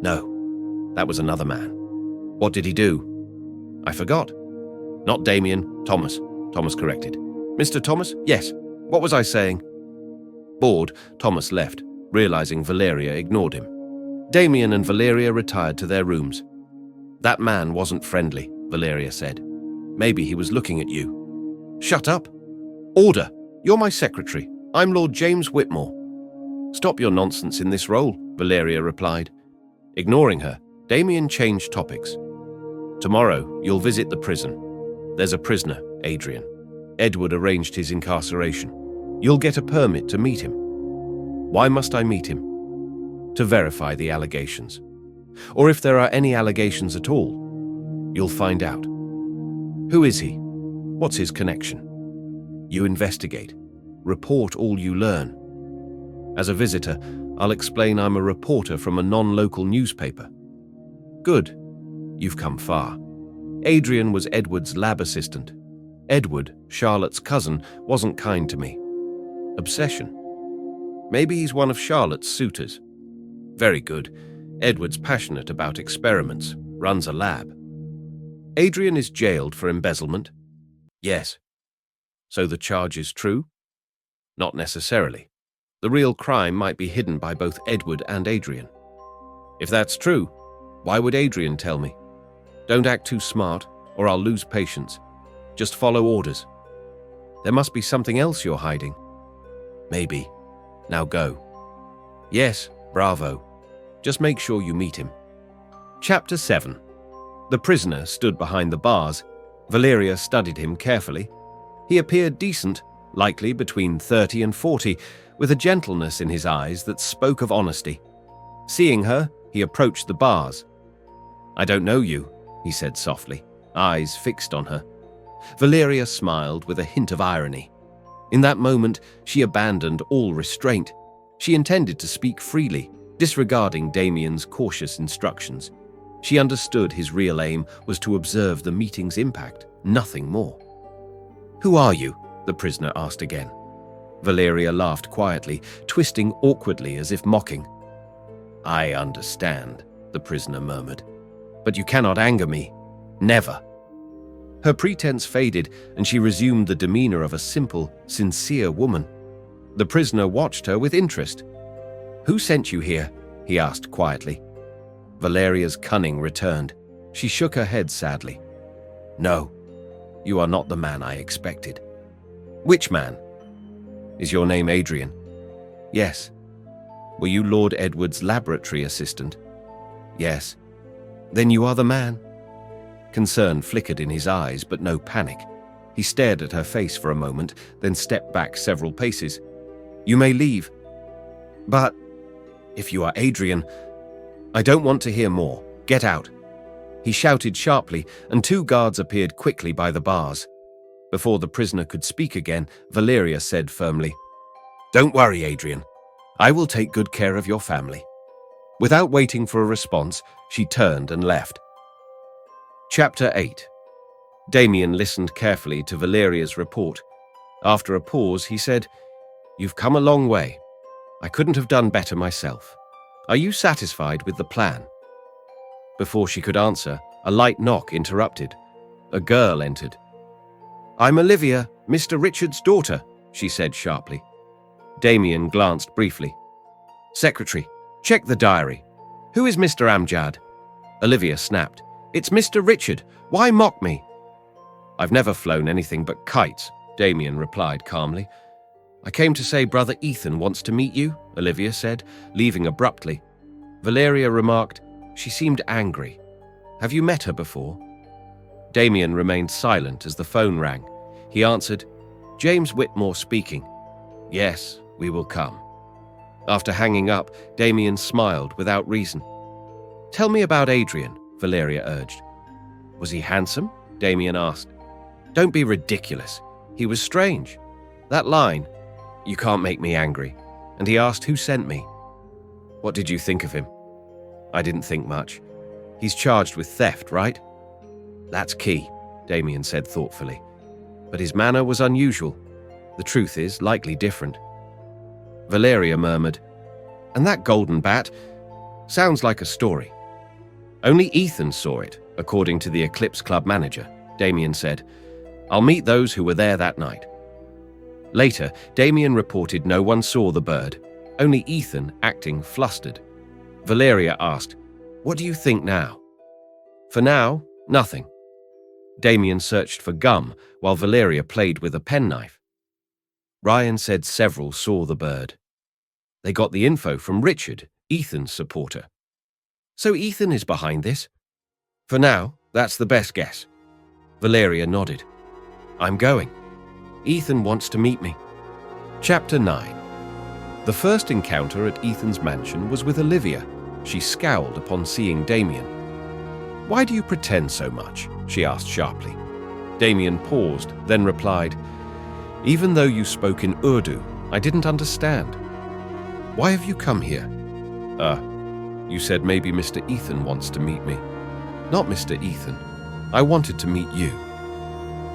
"No, that was another man." "What did he do?" "I forgot." "Not Damien, Thomas," Thomas corrected. "Mr. Thomas? Yes. What was I saying?" Bored, Thomas left, realizing Valeria ignored him. Damien and Valeria retired to their rooms. "That man wasn't friendly," Valeria said. "Maybe he was looking at you." "Shut up." "Order. You're my secretary. I'm Lord James Whitmore." "Stop your nonsense in this role," Valeria replied. Ignoring her, Damien changed topics. "Tomorrow, you'll visit the prison. There's a prisoner, Adrian. Edward arranged his incarceration. You'll get a permit to meet him." "Why must I meet him?" "To verify the allegations. Or if there are any allegations at all. You'll find out. Who is he? What's his connection? You investigate. Report all you learn. As a visitor, I'll explain I'm a reporter from a non-local newspaper." "Good. You've come far." Adrian was Edward's lab assistant. Edward, Charlotte's cousin, wasn't kind to me. Obsession. Maybe he's one of Charlotte's suitors. Very good. Edward's passionate about experiments, runs a lab. Adrian is jailed for embezzlement? Yes. So the charge is true? Not necessarily. The real crime might be hidden by both Edward and Adrian. If that's true, why would Adrian tell me? Don't act too smart, or I'll lose patience. Just follow orders. There must be something else you're hiding. Maybe. Now go. Yes, bravo. Just make sure you meet him. Chapter 7. The prisoner stood behind the bars. Valeria studied him carefully. He appeared decent, likely between 30 and 40, with a gentleness in his eyes that spoke of honesty. Seeing her, he approached the bars. "I don't know you," he said softly, eyes fixed on her. Valeria smiled with a hint of irony. In that moment, she abandoned all restraint. She intended to speak freely, disregarding Damien's cautious instructions. She understood his real aim was to observe the meeting's impact, nothing more. "Who are you?" the prisoner asked again. Valeria laughed quietly, twisting awkwardly as if mocking. "I understand," the prisoner murmured. "But you cannot anger me. Never." Her pretense faded, and she resumed the demeanor of a simple, sincere woman. The prisoner watched her with interest. "Who sent you here?" he asked quietly. Valeria's cunning returned. She shook her head sadly. "No, you are not the man I expected." "Which man?" "Is your name Adrian?" "Yes." "Were you Lord Edward's laboratory assistant?" "Yes." "Then you are the man." Concern flickered in his eyes, but no panic. He stared at her face for a moment, then stepped back several paces. "You may leave." "But if you are Adrian, I don't want to hear more. Get out." He shouted sharply, and 2 guards appeared quickly by the bars. Before the prisoner could speak again, Valeria said firmly, "Don't worry, Adrian. I will take good care of your family." Without waiting for a response, she turned and left. Chapter 8. Damien listened carefully to Valeria's report. After a pause, he said, "You've come a long way. I couldn't have done better myself. Are you satisfied with the plan?" Before she could answer, a light knock interrupted. A girl entered. "I'm Olivia, Mr. Richard's daughter," she said sharply. Damien glanced briefly. "Secretary, check the diary. Who is Mr. Amjad?" Olivia snapped. "It's Mr. Richard. Why mock me?" "I've never flown anything but kites," Damien replied calmly. "I came to say Brother Ethan wants to meet you," Olivia said, leaving abruptly. Valeria remarked, "She seemed angry. Have you met her before?" Damien remained silent as the phone rang. He answered, "James Whitmore speaking. Yes, we will come." After hanging up, Damien smiled without reason. "Tell me about Adrian," Valeria urged. "Was he handsome?" Damien asked. "Don't be ridiculous. He was strange. That line, 'You can't make me angry,' and he asked who sent me." "What did you think of him?" "I didn't think much. He's charged with theft, right?" "That's key," Damien said thoughtfully. "But his manner was unusual. The truth is likely different." Valeria murmured, "And that golden bat sounds like a story." "Only Ethan saw it, according to the Eclipse Club manager," Damien said. "I'll meet those who were there that night." Later, Damien reported no one saw the bird, only Ethan acting flustered. Valeria asked, "What do you think now?" "For now, nothing." Damien searched for gum while Valeria played with a penknife. Ryan said several saw the bird. They got the info from Richard, Ethan's supporter. "So Ethan is behind this?" "For now, that's the best guess." Valeria nodded. "I'm going. Ethan wants to meet me." Chapter 9. The first encounter at Ethan's mansion was with Olivia. She scowled upon seeing Damien. "Why do you pretend so much?" she asked sharply. Damien paused, then replied, "Even though you spoke in Urdu, I didn't understand. Why have you come here?" You said maybe Mr. Ethan wants to meet me." "Not Mr. Ethan. I wanted to meet you."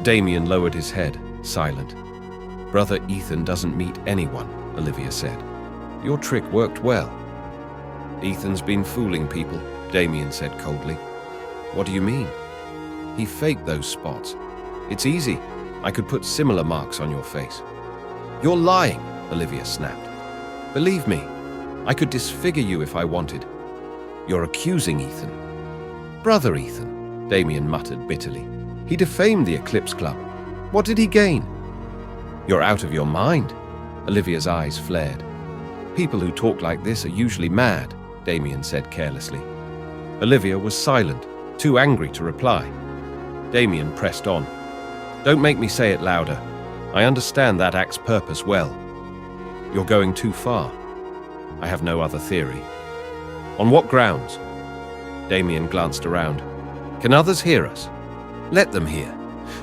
Damien lowered his head, silent. "Brother Ethan doesn't meet anyone," Olivia said. "Your trick worked well." "Ethan's been fooling people," Damien said coldly. "What do you mean?" "He faked those spots. It's easy. I could put similar marks on your face." "You're lying," Olivia snapped. "Believe me, I could disfigure you if I wanted." "You're accusing Ethan." "Brother Ethan," Damien muttered bitterly. "He defamed the Eclipse Club. What did he gain?" "You're out of your mind." Olivia's eyes flared. "People who talk like this are usually mad," Damien said carelessly. Olivia was silent, too angry to reply. Damien pressed on. "Don't make me say it louder. I understand that act's purpose well. You're going too far. I have no other theory." "On what grounds?" Damien glanced around. "Can others hear us?" "Let them hear.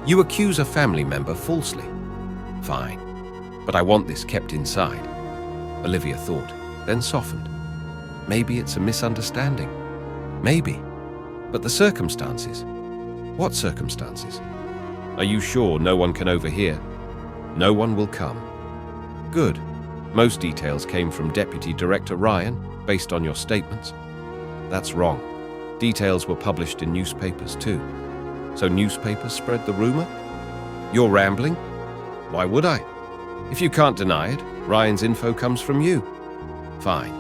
You accuse a family member falsely." "Fine. But I want this kept inside." Olivia thought, then softened. "Maybe it's a misunderstanding. Maybe. But the circumstances." "What circumstances?" "Are you sure no one can overhear?" "No one will come." "Good. Most details came from Deputy Director Ryan, based on your statements." "That's wrong. Details were published in newspapers too." "So newspapers spread the rumor?" "You're rambling." "Why would I? If you can't deny it, Ryan's info comes from you." "Fine.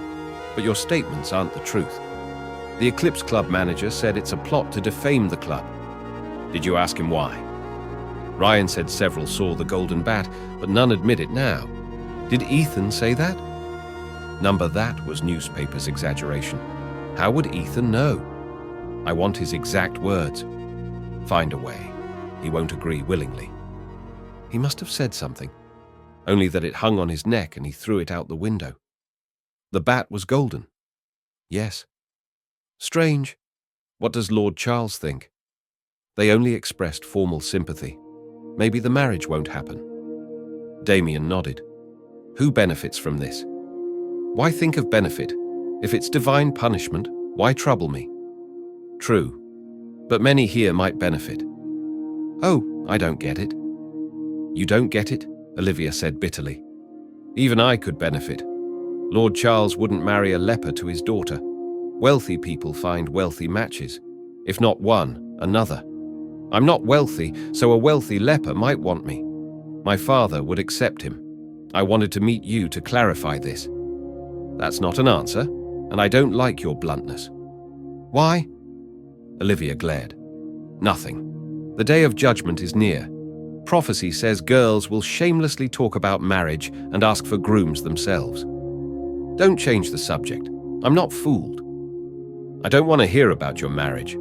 But your statements aren't the truth. The Eclipse Club manager said it's a plot to defame the club." "Did you ask him why?" "Ryan said several saw the golden bat, but none admit it now." "Did Ethan say that?" "Number that was newspapers' exaggeration. How would Ethan know?" "I want his exact words." "Find a way. He won't agree willingly." "He must have said something. Only that it hung on his neck and he threw it out the window." "The bat was golden." "Yes." "Strange. What does Lord Charles think?" "They only expressed formal sympathy. Maybe the marriage won't happen." Damien nodded. "Who benefits from this?" "Why think of benefit? If it's divine punishment, why trouble me?" "True. But many here might benefit." Oh, I don't get it. You don't get it? Olivia said bitterly. Even I could benefit. Lord Charles wouldn't marry a leper to his daughter. Wealthy people find wealthy matches. If not one, another. I'm not wealthy, so a wealthy leper might want me. My father would accept him. I wanted to meet you to clarify this. That's not an answer, and I don't like your bluntness. Why? Olivia glared. Nothing. The day of judgment is near. Prophecy says girls will shamelessly talk about marriage and ask for grooms themselves. Don't change the subject. I'm not fooled. I don't want to hear about your marriage.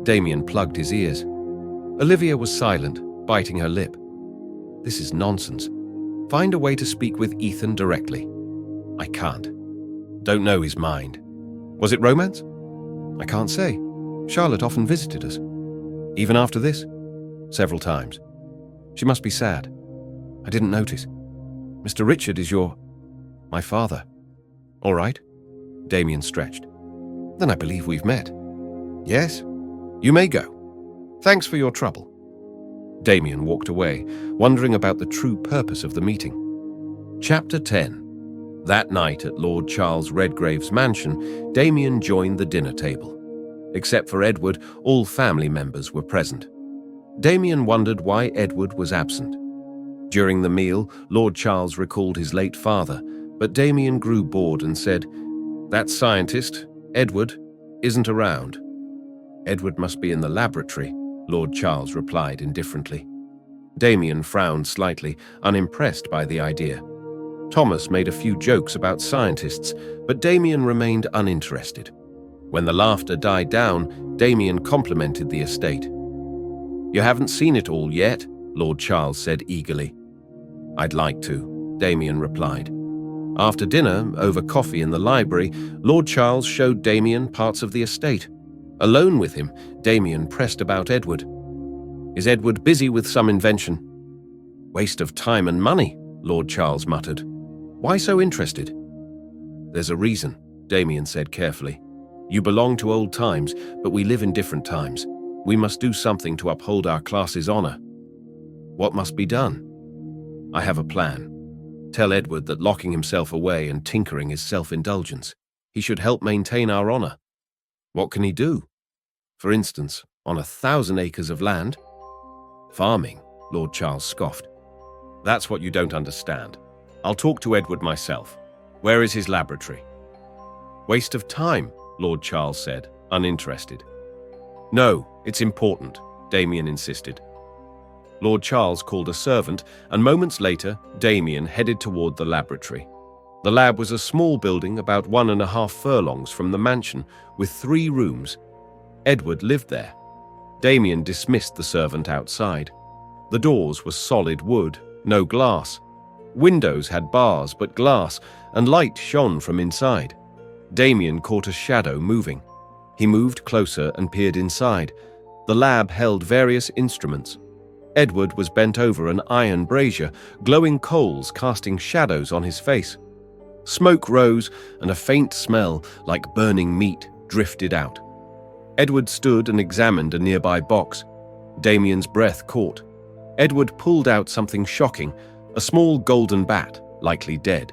Damien plugged his ears. Olivia was silent, biting her lip. This is nonsense. Find a way to speak with Ethan directly. I can't. Don't know his mind. Was it romance? I can't say. Charlotte often visited us. Even after this? Several times. She must be sad. I didn't notice. Mr. Richard is my father. All right. Damien stretched. Then I believe we've met. Yes? You may go. Thanks for your trouble. Damien walked away, wondering about the true purpose of the meeting. Chapter 10. That night at Lord Charles Redgrave's mansion, Damien joined the dinner table. Except for Edward, all family members were present. Damien wondered why Edward was absent. During the meal, Lord Charles recalled his late father, but Damien grew bored and said, "That scientist, Edward, isn't around." "Edward must be in the laboratory," Lord Charles replied indifferently. Damien frowned slightly, unimpressed by the idea. Thomas made a few jokes about scientists, but Damien remained uninterested. When the laughter died down, Damien complimented the estate. "You haven't seen it all yet," Lord Charles said eagerly. "I'd like to," Damien replied. After dinner, over coffee in the library, Lord Charles showed Damien parts of the estate. Alone with him, Damien pressed about Edward. "Is Edward busy with some invention?" "Waste of time and money," Lord Charles muttered. "Why so interested?" "There's a reason," Damien said carefully. "You belong to old times, but we live in different times. We must do something to uphold our class's honor." "What must be done?" "I have a plan. Tell Edward that locking himself away and tinkering is self-indulgence. He should help maintain our honor." "What can he do?" "For instance, on 1,000 acres of land?" "Farming," Lord Charles scoffed. "That's what you don't understand. I'll talk to Edward myself. Where is his laboratory?" "Waste of time," Lord Charles said, uninterested. "No, it's important," Damien insisted. Lord Charles called a servant, and moments later, Damien headed toward the laboratory. The lab was a small building about 1.5 furlongs from the mansion, with 3 rooms. Edward lived there. Damien dismissed the servant outside. The doors were solid wood, no glass. Windows had bars but glass, and light shone from inside. Damien caught a shadow moving. He moved closer and peered inside. The lab held various instruments. Edward was bent over an iron brazier, glowing coals casting shadows on his face. Smoke rose, and a faint smell, like burning meat, drifted out. Edward stood and examined a nearby box. Damien's breath caught. Edward pulled out something shocking, a small golden bat, likely dead.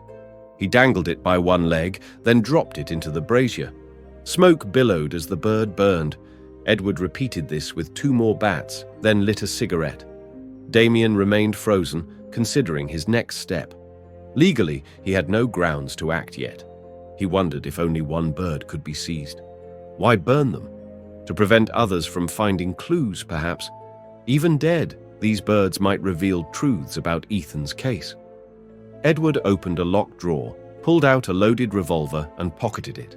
He dangled it by one leg, then dropped it into the brazier. Smoke billowed as the bird burned. Edward repeated this with 2 more bats, then lit a cigarette. Damien remained frozen, considering his next step. Legally, he had no grounds to act yet. He wondered if only one bird could be seized. Why burn them? To prevent others from finding clues, perhaps. Even dead, these birds might reveal truths about Ethan's case. Edward opened a locked drawer, pulled out a loaded revolver, and pocketed it.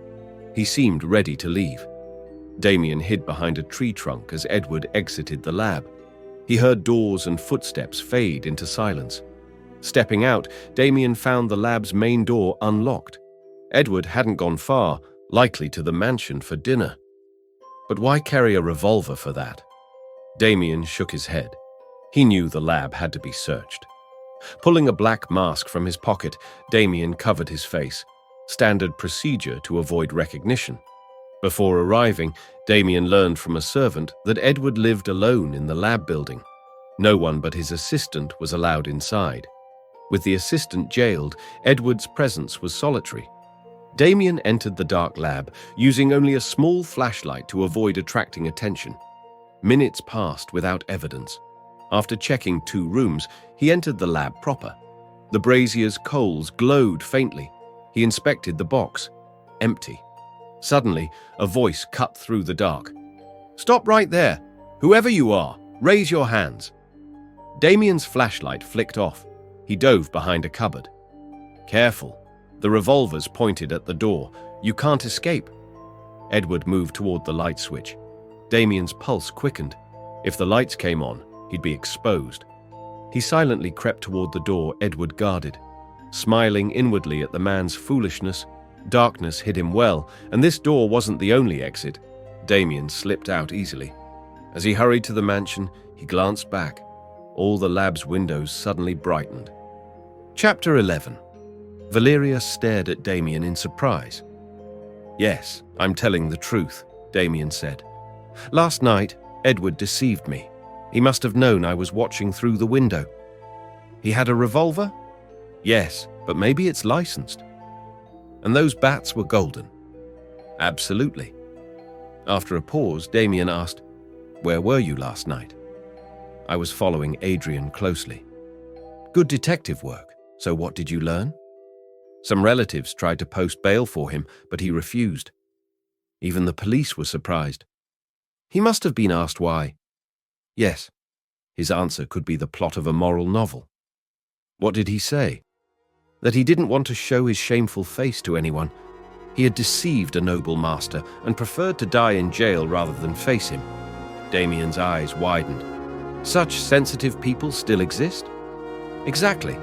He seemed ready to leave. Damien hid behind a tree trunk as Edward exited the lab. He heard doors and footsteps fade into silence. Stepping out, Damien found the lab's main door unlocked. Edward hadn't gone far, likely to the mansion for dinner. But why carry a revolver for that? Damien shook his head. He knew the lab had to be searched. Pulling a black mask from his pocket, Damien covered his face, standard procedure to avoid recognition. Before arriving, Damien learned from a servant that Edward lived alone in the lab building. No one but his assistant was allowed inside. With the assistant jailed, Edward's presence was solitary. Damien entered the dark lab, using only a small flashlight to avoid attracting attention. Minutes passed without evidence. After checking 2 rooms, he entered the lab proper. The brazier's coals glowed faintly. He inspected the box. Empty. Suddenly, a voice cut through the dark. "Stop right there! Whoever you are, raise your hands!" Damien's flashlight flicked off. He dove behind a cupboard. "Careful. The revolver's pointed at the door. You can't escape." Edward moved toward the light switch. Damien's pulse quickened. If the lights came on, he'd be exposed. He silently crept toward the door Edward guarded. Smiling inwardly at the man's foolishness, darkness hid him well, and this door wasn't the only exit. Damien slipped out easily. As he hurried to the mansion, he glanced back. All the lab's windows suddenly brightened. Chapter 11. Valeria stared at Damien in surprise. "Yes, I'm telling the truth," Damien said. "Last night, Edward deceived me. He must have known I was watching through the window." "He had a revolver?" "Yes, but maybe it's licensed." "And those bats were golden?" "Absolutely." After a pause, Damien asked, "Where were you last night?" "I was following Adrian closely." "Good detective work. So what did you learn?" "Some relatives tried to post bail for him, but he refused." Even the police were surprised. "He must have been asked why." "Yes." His answer could be the plot of a moral novel. "What did he say?" "That he didn't want to show his shameful face to anyone. He had deceived a noble master and preferred to die in jail rather than face him." Damien's eyes widened. "Such sensitive people still exist?" "Exactly.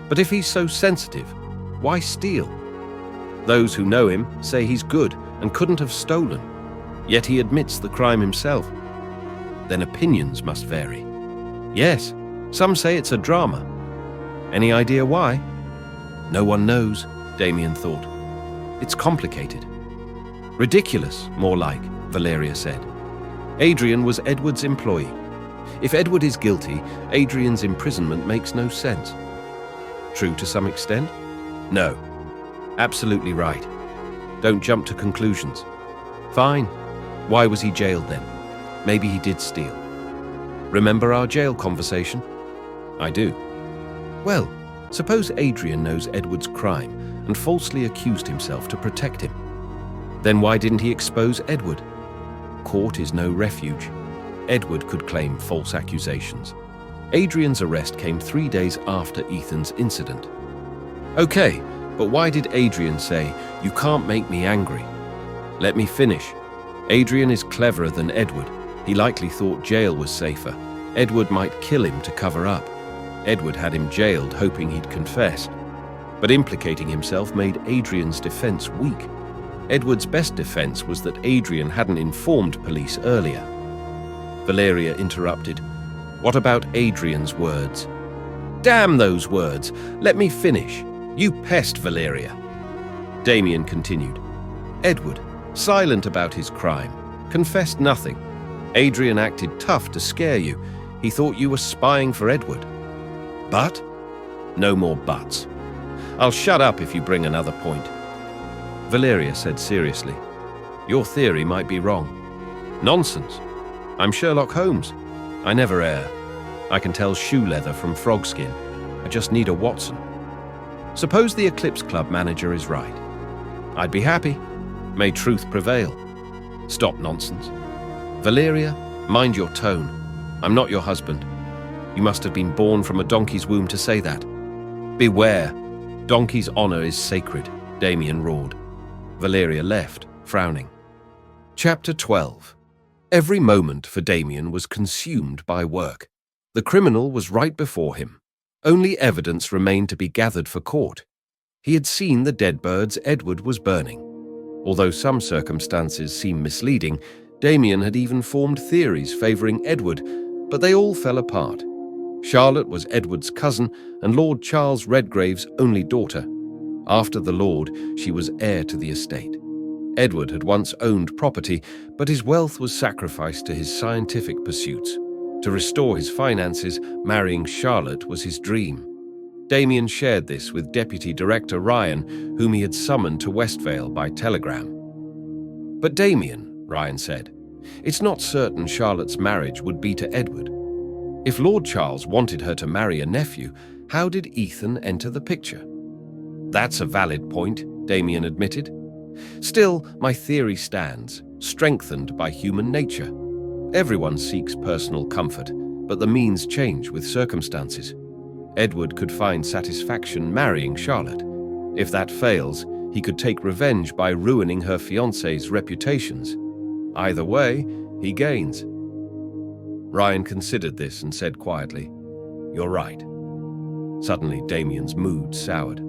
But if he's so sensitive, why steal?" "Those who know him say he's good and couldn't have stolen. Yet he admits the crime himself." "Then opinions must vary." "Yes, some say it's a drama." "Any idea why?" "No one knows," Damien thought. "It's complicated." "Ridiculous, more like," Valeria said. "Adrian was Edward's employee. If Edward is guilty, Adrian's imprisonment makes no sense." "True to some extent?" "No." "Absolutely right. Don't jump to conclusions." "Fine. Why was he jailed then? Maybe he did steal." "Remember our jail conversation?" "I do." "Well, suppose Adrian knows Edward's crime and falsely accused himself to protect him. Then why didn't he expose Edward? Court is no refuge. Edward could claim false accusations. Adrian's arrest came 3 days after Ethan's incident. Okay, but why did Adrian say, 'You can't make me angry'? Let me finish. Adrian is cleverer than Edward. He likely thought jail was safer. Edward might kill him to cover up. Edward had him jailed hoping he'd confess. But implicating himself made Adrian's defense weak. Edward's best defense was that Adrian hadn't informed police earlier. Valeria interrupted. "What about Adrian's words?" "Damn those words! Let me finish. You pest, Valeria." Damien continued. "Edward, silent about his crime, confessed nothing. Adrian acted tough to scare you. He thought you were spying for Edward. But? No more buts. I'll shut up if you bring another point." Valeria said seriously, "Your theory might be wrong." "Nonsense. I'm Sherlock Holmes. I never err. I can tell shoe leather from frog skin. I just need a Watson. Suppose the Eclipse Club manager is right. I'd be happy. May truth prevail." "Stop nonsense. Valeria, mind your tone. I'm not your husband. You must have been born from a donkey's womb to say that." "Beware. Donkey's honor is sacred," Damien roared. Valeria left, frowning. Chapter 12. Every moment for Damien was consumed by work. The criminal was right before him. Only evidence remained to be gathered for court. He had seen the dead birds Edward was burning. Although some circumstances seem misleading, Damien had even formed theories favoring Edward, but they all fell apart. Charlotte was Edward's cousin and Lord Charles Redgrave's only daughter. After the Lord, she was heir to the estate. Edward had once owned property, but his wealth was sacrificed to his scientific pursuits. To restore his finances, marrying Charlotte was his dream. Damien shared this with Deputy Director Ryan, whom he had summoned to Westvale by telegram. "But Damien," Ryan said, "it's not certain Charlotte's marriage would be to Edward. If Lord Charles wanted her to marry a nephew, how did Ethan enter the picture?" "That's a valid point," Damien admitted. "Still, my theory stands, strengthened by human nature. Everyone seeks personal comfort, but the means change with circumstances. Edward could find satisfaction marrying Charlotte. If that fails, he could take revenge by ruining her fiancé's reputations. Either way, he gains." Ryan considered this and said quietly, "You're right." Suddenly, Damien's mood soured.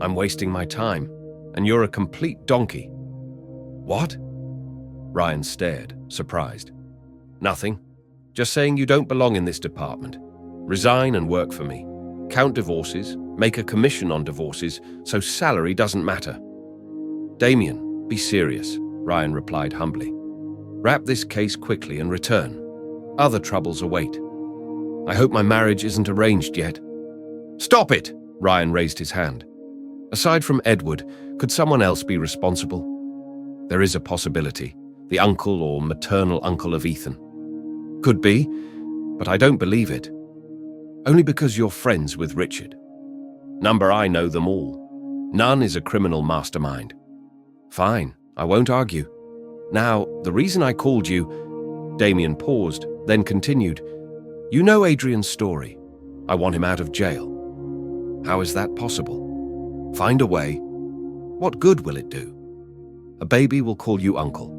"I'm wasting my time, and you're a complete donkey." "What?" Ryan stared, surprised. "Nothing. Just saying you don't belong in this department. Resign and work for me. Count divorces, make a commission on divorces, so salary doesn't matter." "Damien, be serious," Ryan replied humbly. "Wrap this case quickly and return. Other troubles await. I hope my marriage isn't arranged yet." "Stop it!" Ryan raised his hand. "Aside from Edward, could someone else be responsible?" "There is a possibility. The uncle or maternal uncle of Ethan." "Could be, but I don't believe it. Only because you're friends with Richard. Number I know them all. None is a criminal mastermind." "Fine, I won't argue. Now, the reason I called you..." Damien paused, then continued. "You know Adrian's story. I want him out of jail." "How is that possible?" "Find a way." "What good will it do?" "A baby will call you uncle."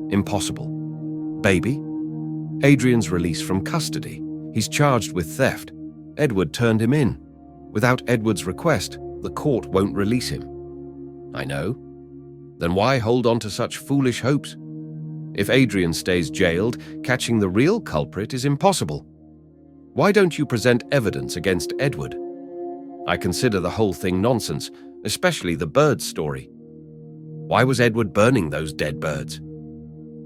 "Impossible." "Baby?" "Adrian's released from custody. He's charged with theft. Edward turned him in. Without Edward's request, the court won't release him." "I know. Then why hold on to such foolish hopes? If Adrian stays jailed, catching the real culprit is impossible. Why don't you present evidence against Edward?" "I consider the whole thing nonsense, especially the bird story." "Why was Edward burning those dead birds?"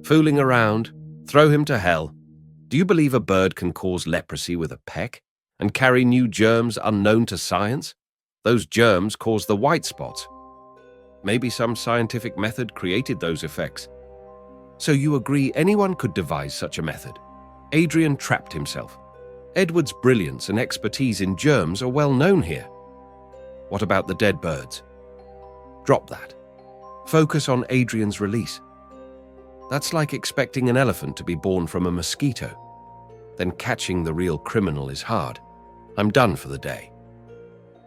"Fooling around. Throw him to hell. Do you believe a bird can cause leprosy with a peck and carry new germs unknown to science? Those germs cause the white spots. Maybe some scientific method created those effects. So you agree anyone could devise such a method? Adrian trapped himself. Edward's brilliance and expertise in germs are well known here. What about the dead birds?" "Drop that. Focus on Adrian's release. That's like expecting an elephant to be born from a mosquito. Then catching the real criminal is hard. I'm done for the day.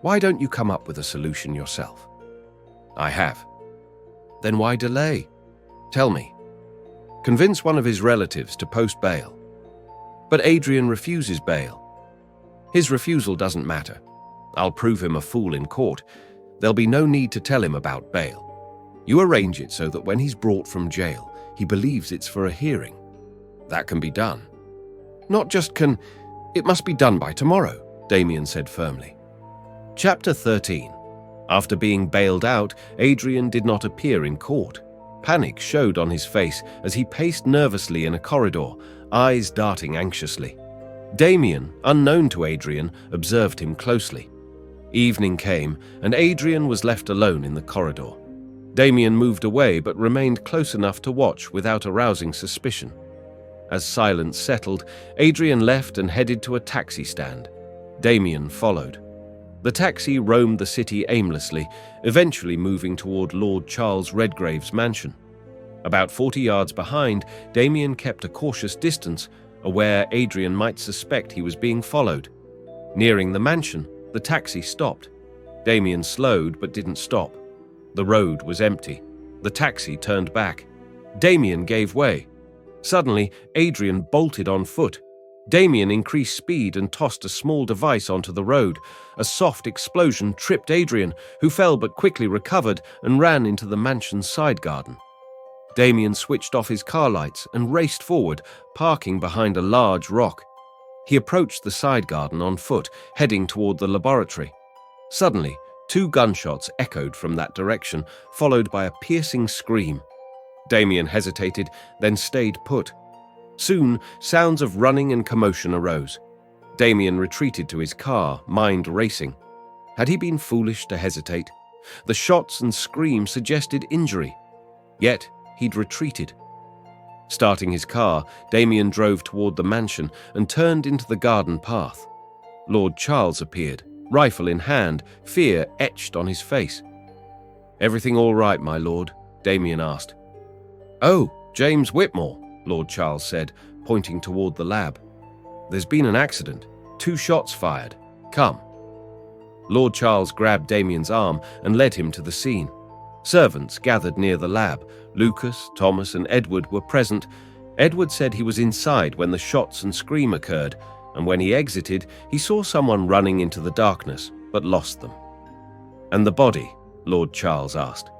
Why don't you come up with a solution yourself?" "I have." "Then why delay? Tell me." "Convince one of his relatives to post bail." "But Adrian refuses bail." "His refusal doesn't matter. I'll prove him a fool in court. There'll be no need to tell him about bail. You arrange it so that when he's brought from jail, he believes it's for a hearing. That can be done." "Not just can, it must be done by tomorrow," Damien said firmly. Chapter 13. After being bailed out, Adrian did not appear in court. Panic showed on his face as he paced nervously in a corridor, eyes darting anxiously. Damien, unknown to Adrian, observed him closely. Evening came, and Adrian was left alone in the corridor. Damien moved away but remained close enough to watch without arousing suspicion. As silence settled, Adrian left and headed to a taxi stand. Damien followed. The taxi roamed the city aimlessly, eventually moving toward Lord Charles Redgrave's mansion. About 40 yards behind, Damien kept a cautious distance, aware Adrian might suspect he was being followed. Nearing the mansion, the taxi stopped. Damien slowed but didn't stop. The road was empty. The taxi turned back. Damien gave way. Suddenly, Adrian bolted on foot. Damien increased speed and tossed a small device onto the road. A soft explosion tripped Adrian, who fell but quickly recovered and ran into the mansion's side garden. Damien switched off his car lights and raced forward, parking behind a large rock. He approached the side garden on foot, heading toward the laboratory. Suddenly, 2 gunshots echoed from that direction, followed by a piercing scream. Damien hesitated, then stayed put. Soon, sounds of running and commotion arose. Damien retreated to his car, mind racing. Had he been foolish to hesitate? The shots and scream suggested injury. Yet, he'd retreated. Starting his car, Damien drove toward the mansion and turned into the garden path. Lord Charles appeared, rifle in hand, fear etched on his face. "Everything all right, my lord?" Damien asked. "Oh, James Whitmore," Lord Charles said, pointing toward the lab. "There's been an accident. 2 shots fired. Come." Lord Charles grabbed Damien's arm and led him to the scene. Servants gathered near the lab. Lucas, Thomas, and Edward were present. Edward said he was inside when the shots and scream occurred, and when he exited, he saw someone running into the darkness, but lost them. "And the body?" Lord Charles asked.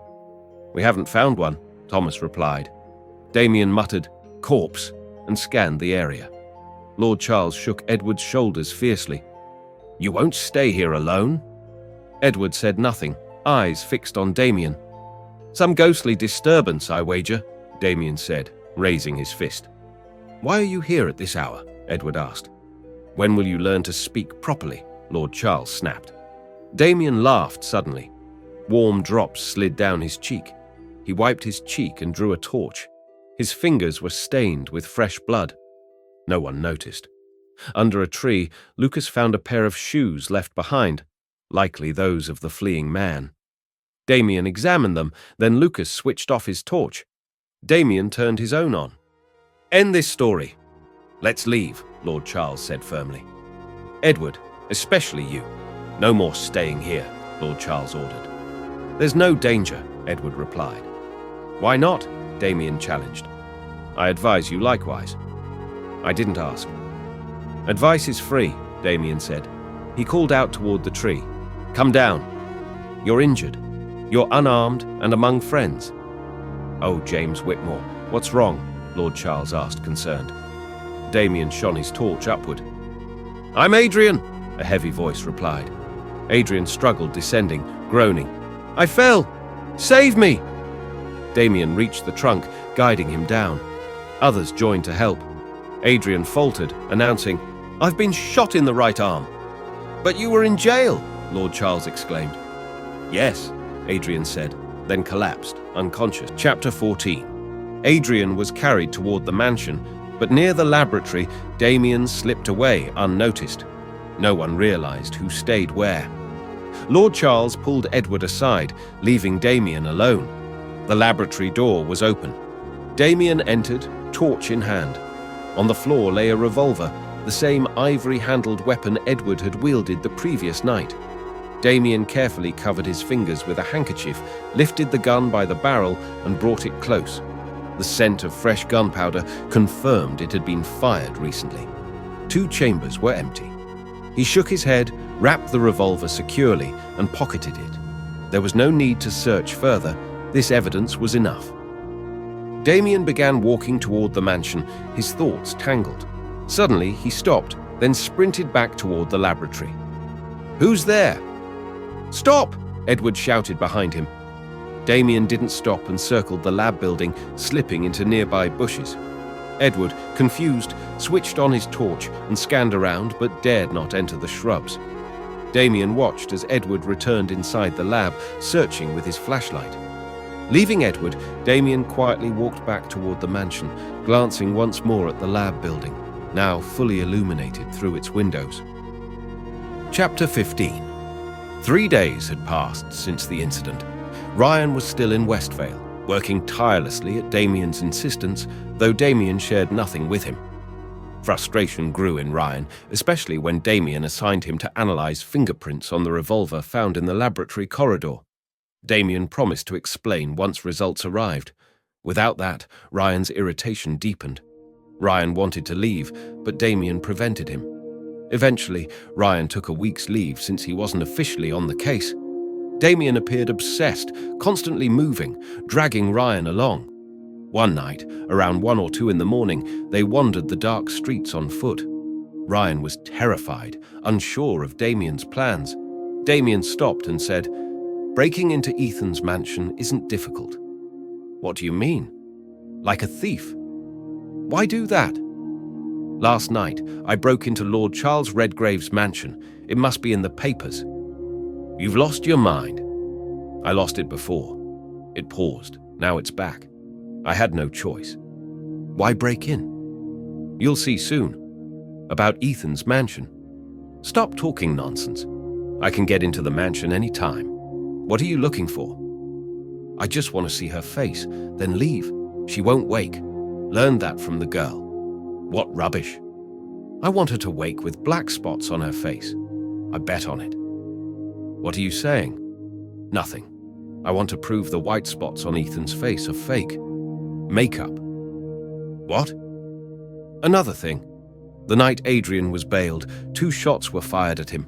"We haven't found one," Thomas replied. Damien muttered, "Corpse," and scanned the area. Lord Charles shook Edward's shoulders fiercely. "You won't stay here alone?" Edward said nothing, eyes fixed on Damien. "Some ghostly disturbance, I wager," Damien said, raising his fist. "Why are you here at this hour?" Edward asked. "When will you learn to speak properly?" Lord Charles snapped. Damien laughed suddenly. Warm drops slid down his cheek. He wiped his cheek and drew a torch. His fingers were stained with fresh blood. No one noticed. Under a tree, Lucas found a pair of shoes left behind, likely those of the fleeing man. Damien examined them, then Lucas switched off his torch. Damien turned his own on. "End this story." "Let's leave," Lord Charles said firmly. "Edward, especially you. No more staying here," Lord Charles ordered. "There's no danger," Edward replied. "Why not?" Damien challenged. "I advise you likewise." "I didn't ask." "Advice is free," Damien said. He called out toward the tree. "Come down. You're injured. You're unarmed and among friends." "Oh, James Whitmore, what's wrong?" Lord Charles asked, concerned. Damien shone his torch upward. "I'm Adrian," a heavy voice replied. Adrian struggled, descending, groaning. "I fell! Save me!" Damien reached the trunk, guiding him down. Others joined to help. Adrian faltered, announcing, "I've been shot in the right arm." "But you were in jail," Lord Charles exclaimed. "Yes," Adrian said, then collapsed, unconscious. Chapter 14. Adrian was carried toward the mansion, but near the laboratory, Damien slipped away unnoticed. No one realized who stayed where. Lord Charles pulled Edward aside, leaving Damien alone. The laboratory door was open. Damien entered, torch in hand. On the floor lay a revolver, the same ivory-handled weapon Edward had wielded the previous night. Damien carefully covered his fingers with a handkerchief, lifted the gun by the barrel, and brought it close. The scent of fresh gunpowder confirmed it had been fired recently. 2 chambers were empty. He shook his head, wrapped the revolver securely, and pocketed it. There was no need to search further. This evidence was enough. Damien began walking toward the mansion, his thoughts tangled. Suddenly, he stopped, then sprinted back toward the laboratory. "Who's there?" "Stop!" Edward shouted behind him. Damien didn't stop and circled the lab building, slipping into nearby bushes. Edward, confused, switched on his torch and scanned around but dared not enter the shrubs. Damien watched as Edward returned inside the lab, searching with his flashlight. Leaving Edward, Damien quietly walked back toward the mansion, glancing once more at the lab building, now fully illuminated through its windows. Chapter 15. 3 days had passed since the incident. Ryan was still in Westvale, working tirelessly at Damien's insistence, though Damien shared nothing with him. Frustration grew in Ryan, especially when Damien assigned him to analyze fingerprints on the revolver found in the laboratory corridor. Damien promised to explain once results arrived. Without that, Ryan's irritation deepened. Ryan wanted to leave, but Damien prevented him. Eventually, Ryan took a week's leave since he wasn't officially on the case. Damien appeared obsessed, constantly moving, dragging Ryan along. One night, around 1 or 2 in the morning, they wandered the dark streets on foot. Ryan was terrified, unsure of Damien's plans. Damien stopped and said, "Breaking into Ethan's mansion isn't difficult." "What do you mean?" "Like a thief." "Why do that?" "Last night, I broke into Lord Charles Redgrave's mansion. It must be in the papers." "You've lost your mind." "I lost it before." It paused. Now it's back. I had no choice. "Why break in?" "You'll see soon." "About Ethan's mansion." "Stop talking nonsense. I can get into the mansion any time. What are you looking for?" "I just want to see her face, then leave. She won't wake. Learned that from the girl." "What rubbish." "I want her to wake with black spots on her face. I bet on it." "What are you saying?" "Nothing. I want to prove the white spots on Ethan's face are fake. Makeup." "What?" "Another thing. The night Adrian was bailed, 2 shots were fired at him.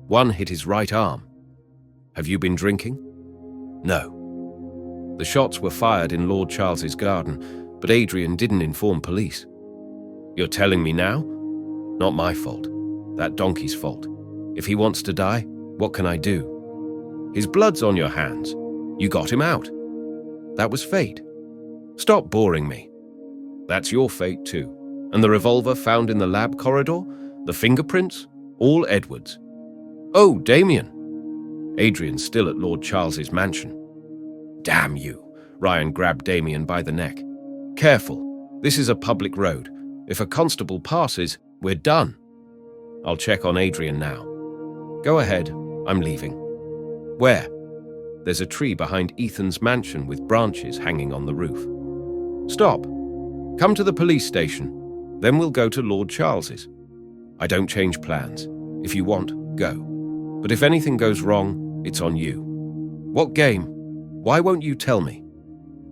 One hit his right arm." "Have you been drinking?" "No." "The shots were fired in Lord Charles's garden, but Adrian didn't inform police." "You're telling me now?" "Not my fault. That donkey's fault. If he wants to die, what can I do?" "His blood's on your hands. You got him out." "That was fate." "Stop boring me." "That's your fate too. And the revolver found in the lab corridor? The fingerprints? All Edward's." "Oh, Damien." "Adrian's still at Lord Charles's mansion." "Damn you." Ryan grabbed Damien by the neck. "Careful. This is a public road. If a constable passes, we're done." "I'll check on Adrian now." "Go ahead. I'm leaving." "Where?" "There's a tree behind Ethan's mansion with branches hanging on the roof." "Stop. Come to the police station. Then we'll go to Lord Charles's." "I don't change plans. If you want, go. But if anything goes wrong, it's on you." "What game? Why won't you tell me?"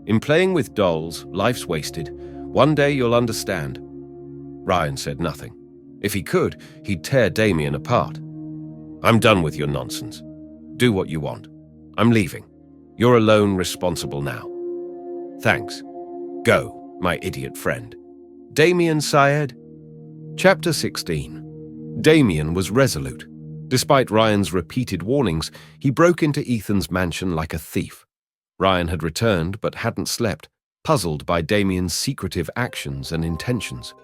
"In playing with dolls, life's wasted. One day you'll understand." Ryan said nothing. If he could, he'd tear Damien apart. "I'm done with your nonsense. Do what you want. I'm leaving. You're alone, responsible now." "Thanks. Go, my idiot friend." Damien sighed. Chapter 16. Damien was resolute. Despite Ryan's repeated warnings, he broke into Ethan's mansion like a thief. Ryan had returned but hadn't slept, puzzled by Damien's secretive actions and intentions.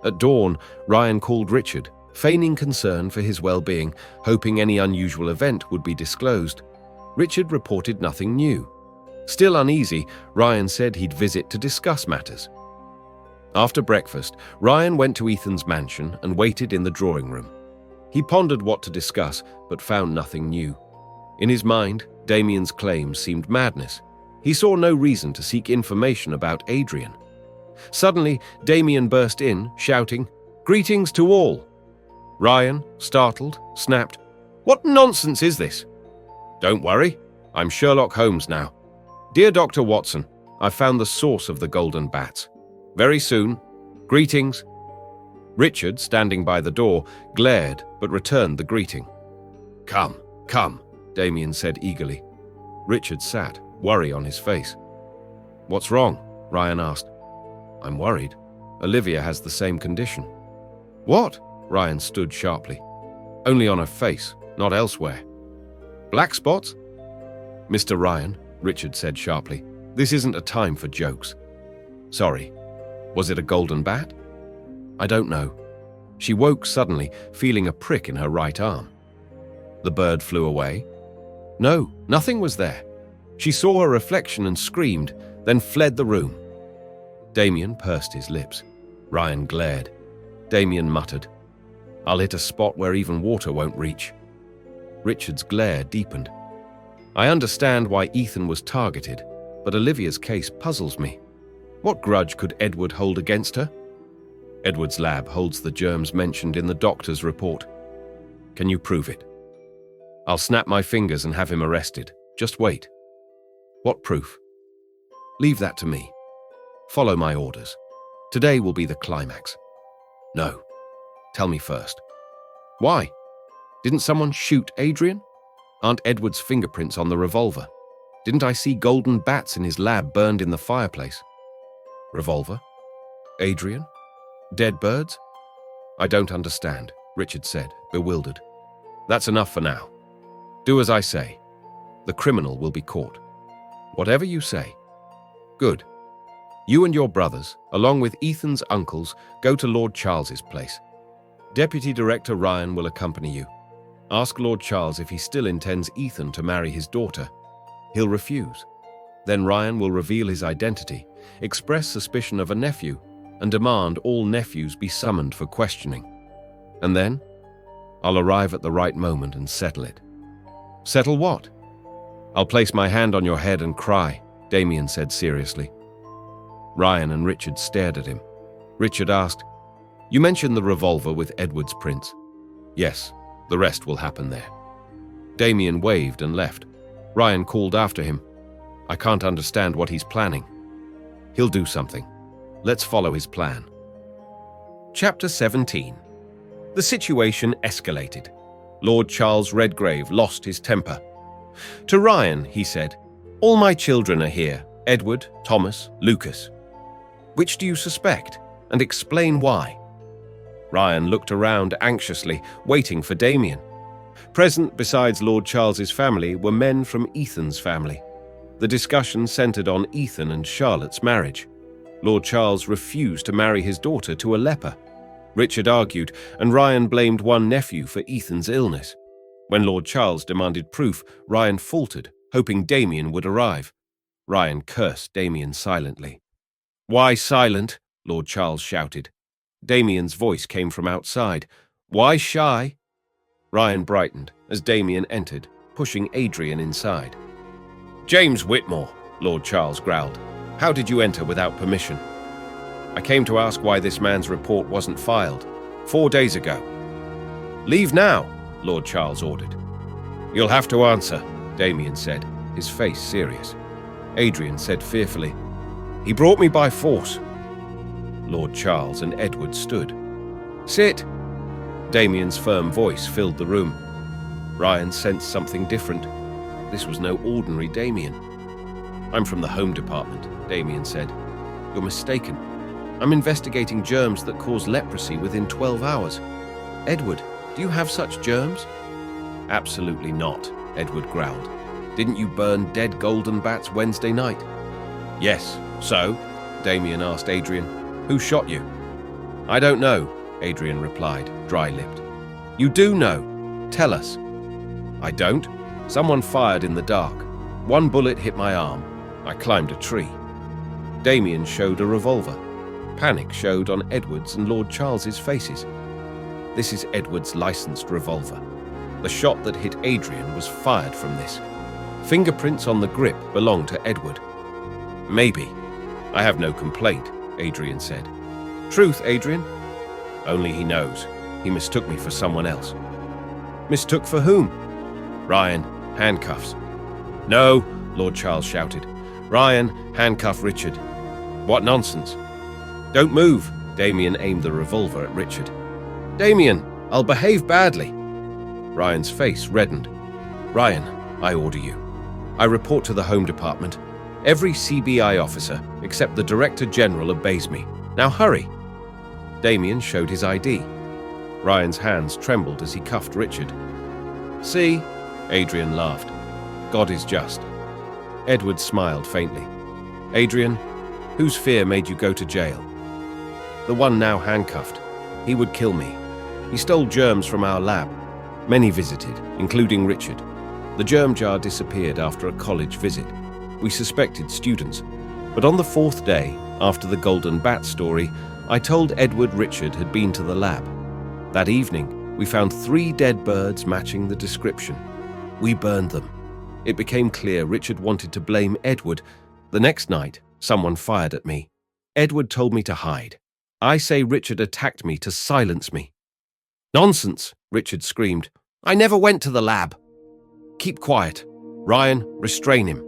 At dawn, Ryan called Richard, feigning concern for his well-being, hoping any unusual event would be disclosed. Richard reported nothing new. Still uneasy, Ryan said he'd visit to discuss matters. After breakfast, Ryan went to Ethan's mansion and waited in the drawing room. He pondered what to discuss, but found nothing new. In his mind, Damien's claims seemed madness. He saw no reason to seek information about Adrian. Suddenly, Damien burst in, shouting, "Greetings to all!" Ryan, startled, snapped, "What nonsense is this?" "Don't worry, I'm Sherlock Holmes now. Dear Dr. Watson, I've found the source of the golden bats. Very soon. Greetings." Richard, standing by the door, glared but returned the greeting. Come, Damien said eagerly. Richard sat, worry on his face. "What's wrong?" Ryan asked. "I'm worried. Olivia has the same condition." "What?" Ryan stood sharply. "Only on her face, not elsewhere." "Black spots?" "Mr. Ryan," Richard said sharply, "this isn't a time for jokes." "Sorry. Was it a golden bat?" "I don't know." She woke suddenly, feeling a prick in her right arm. "The bird flew away?" "No, nothing was there. She saw her reflection and screamed, then fled the room." Damien pursed his lips. Ryan glared. Damien muttered, "I'll hit a spot where even water won't reach." Richard's glare deepened. "I understand why Ethan was targeted, but Olivia's case puzzles me. What grudge could Edward hold against her?" "Edward's lab holds the germs mentioned in the doctor's report." "Can you prove it?" "I'll snap my fingers and have him arrested. Just wait." "What proof?" "Leave that to me. Follow my orders. Today will be the climax." "No. Tell me first." "Why? Didn't someone shoot Adrian? Aren't Edward's fingerprints on the revolver? Didn't I see golden bats in his lab burned in the fireplace?" "Revolver? Adrian? Dead birds?" "I don't understand," Richard said, bewildered. "That's enough for now. Do as I say. The criminal will be caught. Whatever you say. Good. You and your brothers, along with Ethan's uncles, go to Lord Charles's place. Deputy Director Ryan will accompany you. Ask Lord Charles if he still intends Ethan to marry his daughter. He'll refuse. Then Ryan will reveal his identity, express suspicion of a nephew, and demand all nephews be summoned for questioning. And then, I'll arrive at the right moment and settle it. Settle what? I'll place my hand on your head and cry, Damien said seriously. Ryan and Richard stared at him. Richard asked, You mentioned the revolver with Edward's prints. Yes, the rest will happen there. Damien waved and left. Ryan called after him. I can't understand what he's planning. He'll do something. Let's follow his plan. Chapter 17. The situation escalated. Lord Charles Redgrave lost his temper. To Ryan, he said, All my children are here, Edward, Thomas, Lucas. Which do you suspect? And explain why. Ryan looked around anxiously, waiting for Damien. Present besides Lord Charles's family were men from Ethan's family. The discussion centered on Ethan and Charlotte's marriage. Lord Charles refused to marry his daughter to a leper. Richard argued, and Ryan blamed one nephew for Ethan's illness. When Lord Charles demanded proof, Ryan faltered, hoping Damien would arrive. Ryan cursed Damien silently. Why silent? Lord Charles shouted. Damien's voice came from outside. Why shy? Ryan brightened as Damien entered, pushing Adrian inside. James Whitmore, Lord Charles growled. How did you enter without permission? I came to ask why this man's report wasn't filed 4 days ago. Leave now, Lord Charles ordered. You'll have to answer, Damien said, his face serious. Adrian said fearfully, He brought me by force. Lord Charles and Edward stood. Sit. Damien's firm voice filled the room. Ryan sensed something different. This was no ordinary Damien. I'm from the Home Department, Damien said. You're mistaken. I'm investigating germs that cause leprosy within 12 hours. Edward, do you have such germs? Absolutely not, Edward growled. Didn't you burn dead golden bats Wednesday night? Yes, so? Damien asked Adrian. Who shot you? I don't know, Adrian replied, dry-lipped. You do know. Tell us. I don't. Someone fired in the dark. One bullet hit my arm. I climbed a tree. Damien showed a revolver. Panic showed on Edward's and Lord Charles's faces. This is Edward's licensed revolver. The shot that hit Adrian was fired from this. Fingerprints on the grip belong to Edward. Maybe. I have no complaint, Adrian said. Truth, Adrian? Only he knows. He mistook me for someone else. Mistook for whom? Ryan, handcuffs. No, Lord Charles shouted. Ryan, handcuff Richard. What nonsense. Don't move, Damien aimed the revolver at Richard. Damien, I'll behave badly. Ryan's face reddened. Ryan, I order you. I report to the Home Department. Every CBI officer, except the Director General, obeys me. Now hurry. Damien showed his ID. Ryan's hands trembled as he cuffed Richard. See? Adrian laughed. God is just. Edward smiled faintly. Adrian, whose fear made you go to jail? The one now handcuffed. He would kill me. He stole germs from our lab. Many visited, including Richard. The germ jar disappeared after a college visit. We suspected students. But on the 4th day, after the Golden Bat story, I told Edward Richard had been to the lab. That evening, we found 3 dead birds matching the description. We burned them. It became clear Richard wanted to blame Edward. The next night, someone fired at me. Edward told me to hide. I say Richard attacked me to silence me. Nonsense, Richard screamed. I never went to the lab. Keep quiet. Ryan, restrain him.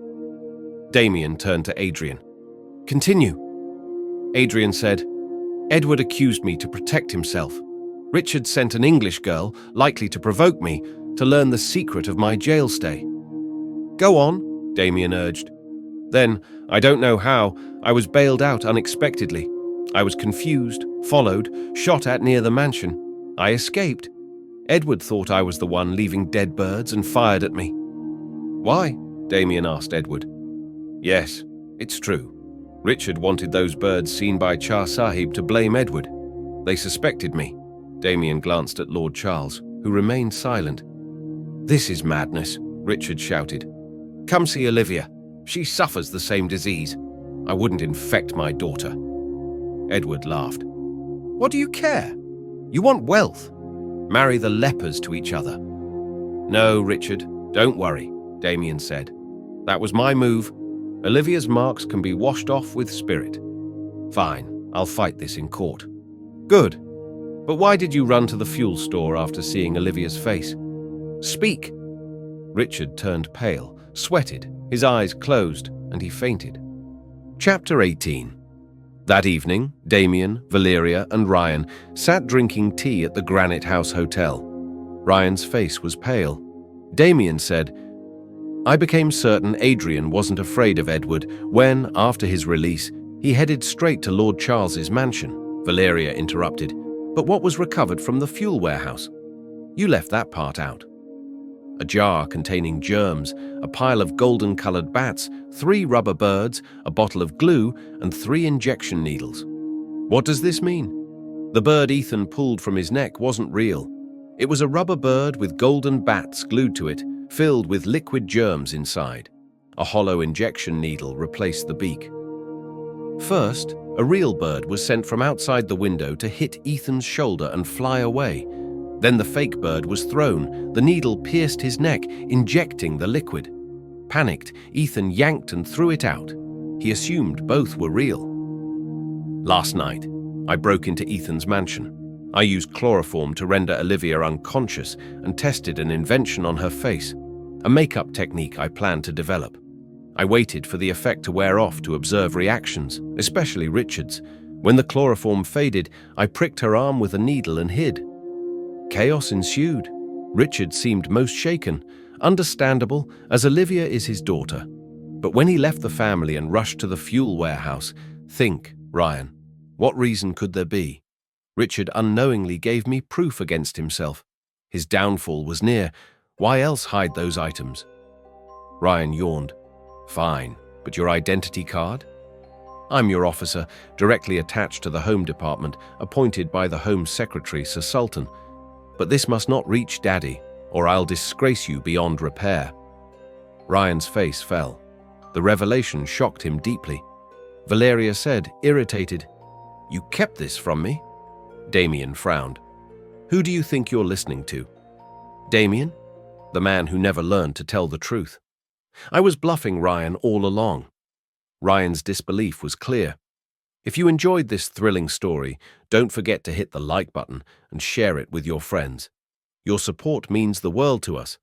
Damien turned to Adrian. Continue. Adrian said, Edward accused me to protect himself. Richard sent an English girl, likely to provoke me, to learn the secret of my jail stay. Go on, Damien urged. Then, I don't know how, I was bailed out unexpectedly. I was confused, followed, shot at near the mansion. I escaped. Edward thought I was the one leaving dead birds and fired at me. Why? Damien asked Edward. Yes, it's true. Richard wanted those birds seen by Char Sahib to blame Edward. They suspected me. Damien glanced at Lord Charles, who remained silent. This is madness, Richard shouted. Come see Olivia. She suffers the same disease. I wouldn't infect my daughter. Edward laughed. What do you care? You want wealth. Marry the lepers to each other. No, Richard, don't worry, Damien said. That was my move. Olivia's marks can be washed off with spirit. Fine, I'll fight this in court. Good. But why did you run to the fuel store after seeing Olivia's face? Speak. Richard turned pale, sweated, his eyes closed, and he fainted. Chapter 18. That evening, Damien, Valeria, and Ryan sat drinking tea at the Granite House Hotel. Ryan's face was pale. Damien said, I became certain Adrian wasn't afraid of Edward when, after his release, he headed straight to Lord Charles's mansion. Valeria interrupted, but what was recovered from the fuel warehouse? You left that part out. A jar containing germs, a pile of golden-colored bats, 3 rubber birds, a bottle of glue, and 3 injection needles. What does this mean? The bird Ethan pulled from his neck wasn't real. It was a rubber bird with golden bats glued to it, filled with liquid germs inside. A hollow injection needle replaced the beak. First, a real bird was sent from outside the window to hit Ethan's shoulder and fly away. Then the fake bird was thrown. The needle pierced his neck, injecting the liquid. Panicked, Ethan yanked and threw it out. He assumed both were real. Last night, I broke into Ethan's mansion. I used chloroform to render Olivia unconscious and tested an invention on her face, a makeup technique I planned to develop. I waited for the effect to wear off to observe reactions, especially Richard's. When the chloroform faded, I pricked her arm with a needle and hid. Chaos ensued. Richard seemed most shaken, understandable, as Olivia is his daughter. But when he left the family and rushed to the fuel warehouse, think, Ryan, what reason could there be? Richard unknowingly gave me proof against himself. His downfall was near. Why else hide those items? Ryan yawned. Fine, but your identity card? I'm your officer, directly attached to the Home Department, appointed by the Home Secretary, Sir Sultan. But this must not reach Daddy, or I'll disgrace you beyond repair. Ryan's face fell. The revelation shocked him deeply. Valeria said, irritated, You kept this from me? Damien frowned. Who do you think you're listening to? Damien? The man who never learned to tell the truth. I was bluffing Ryan all along. Ryan's disbelief was clear. If you enjoyed this thrilling story, don't forget to hit the like button and share it with your friends. Your support means the world to us.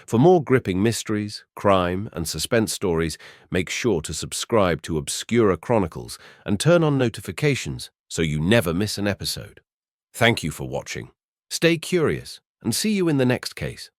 For more gripping mysteries, crime, and suspense stories, make sure to subscribe to Obscura Chronicles and turn on notifications so you never miss an episode. Thank you for watching. Stay curious and see you in the next case.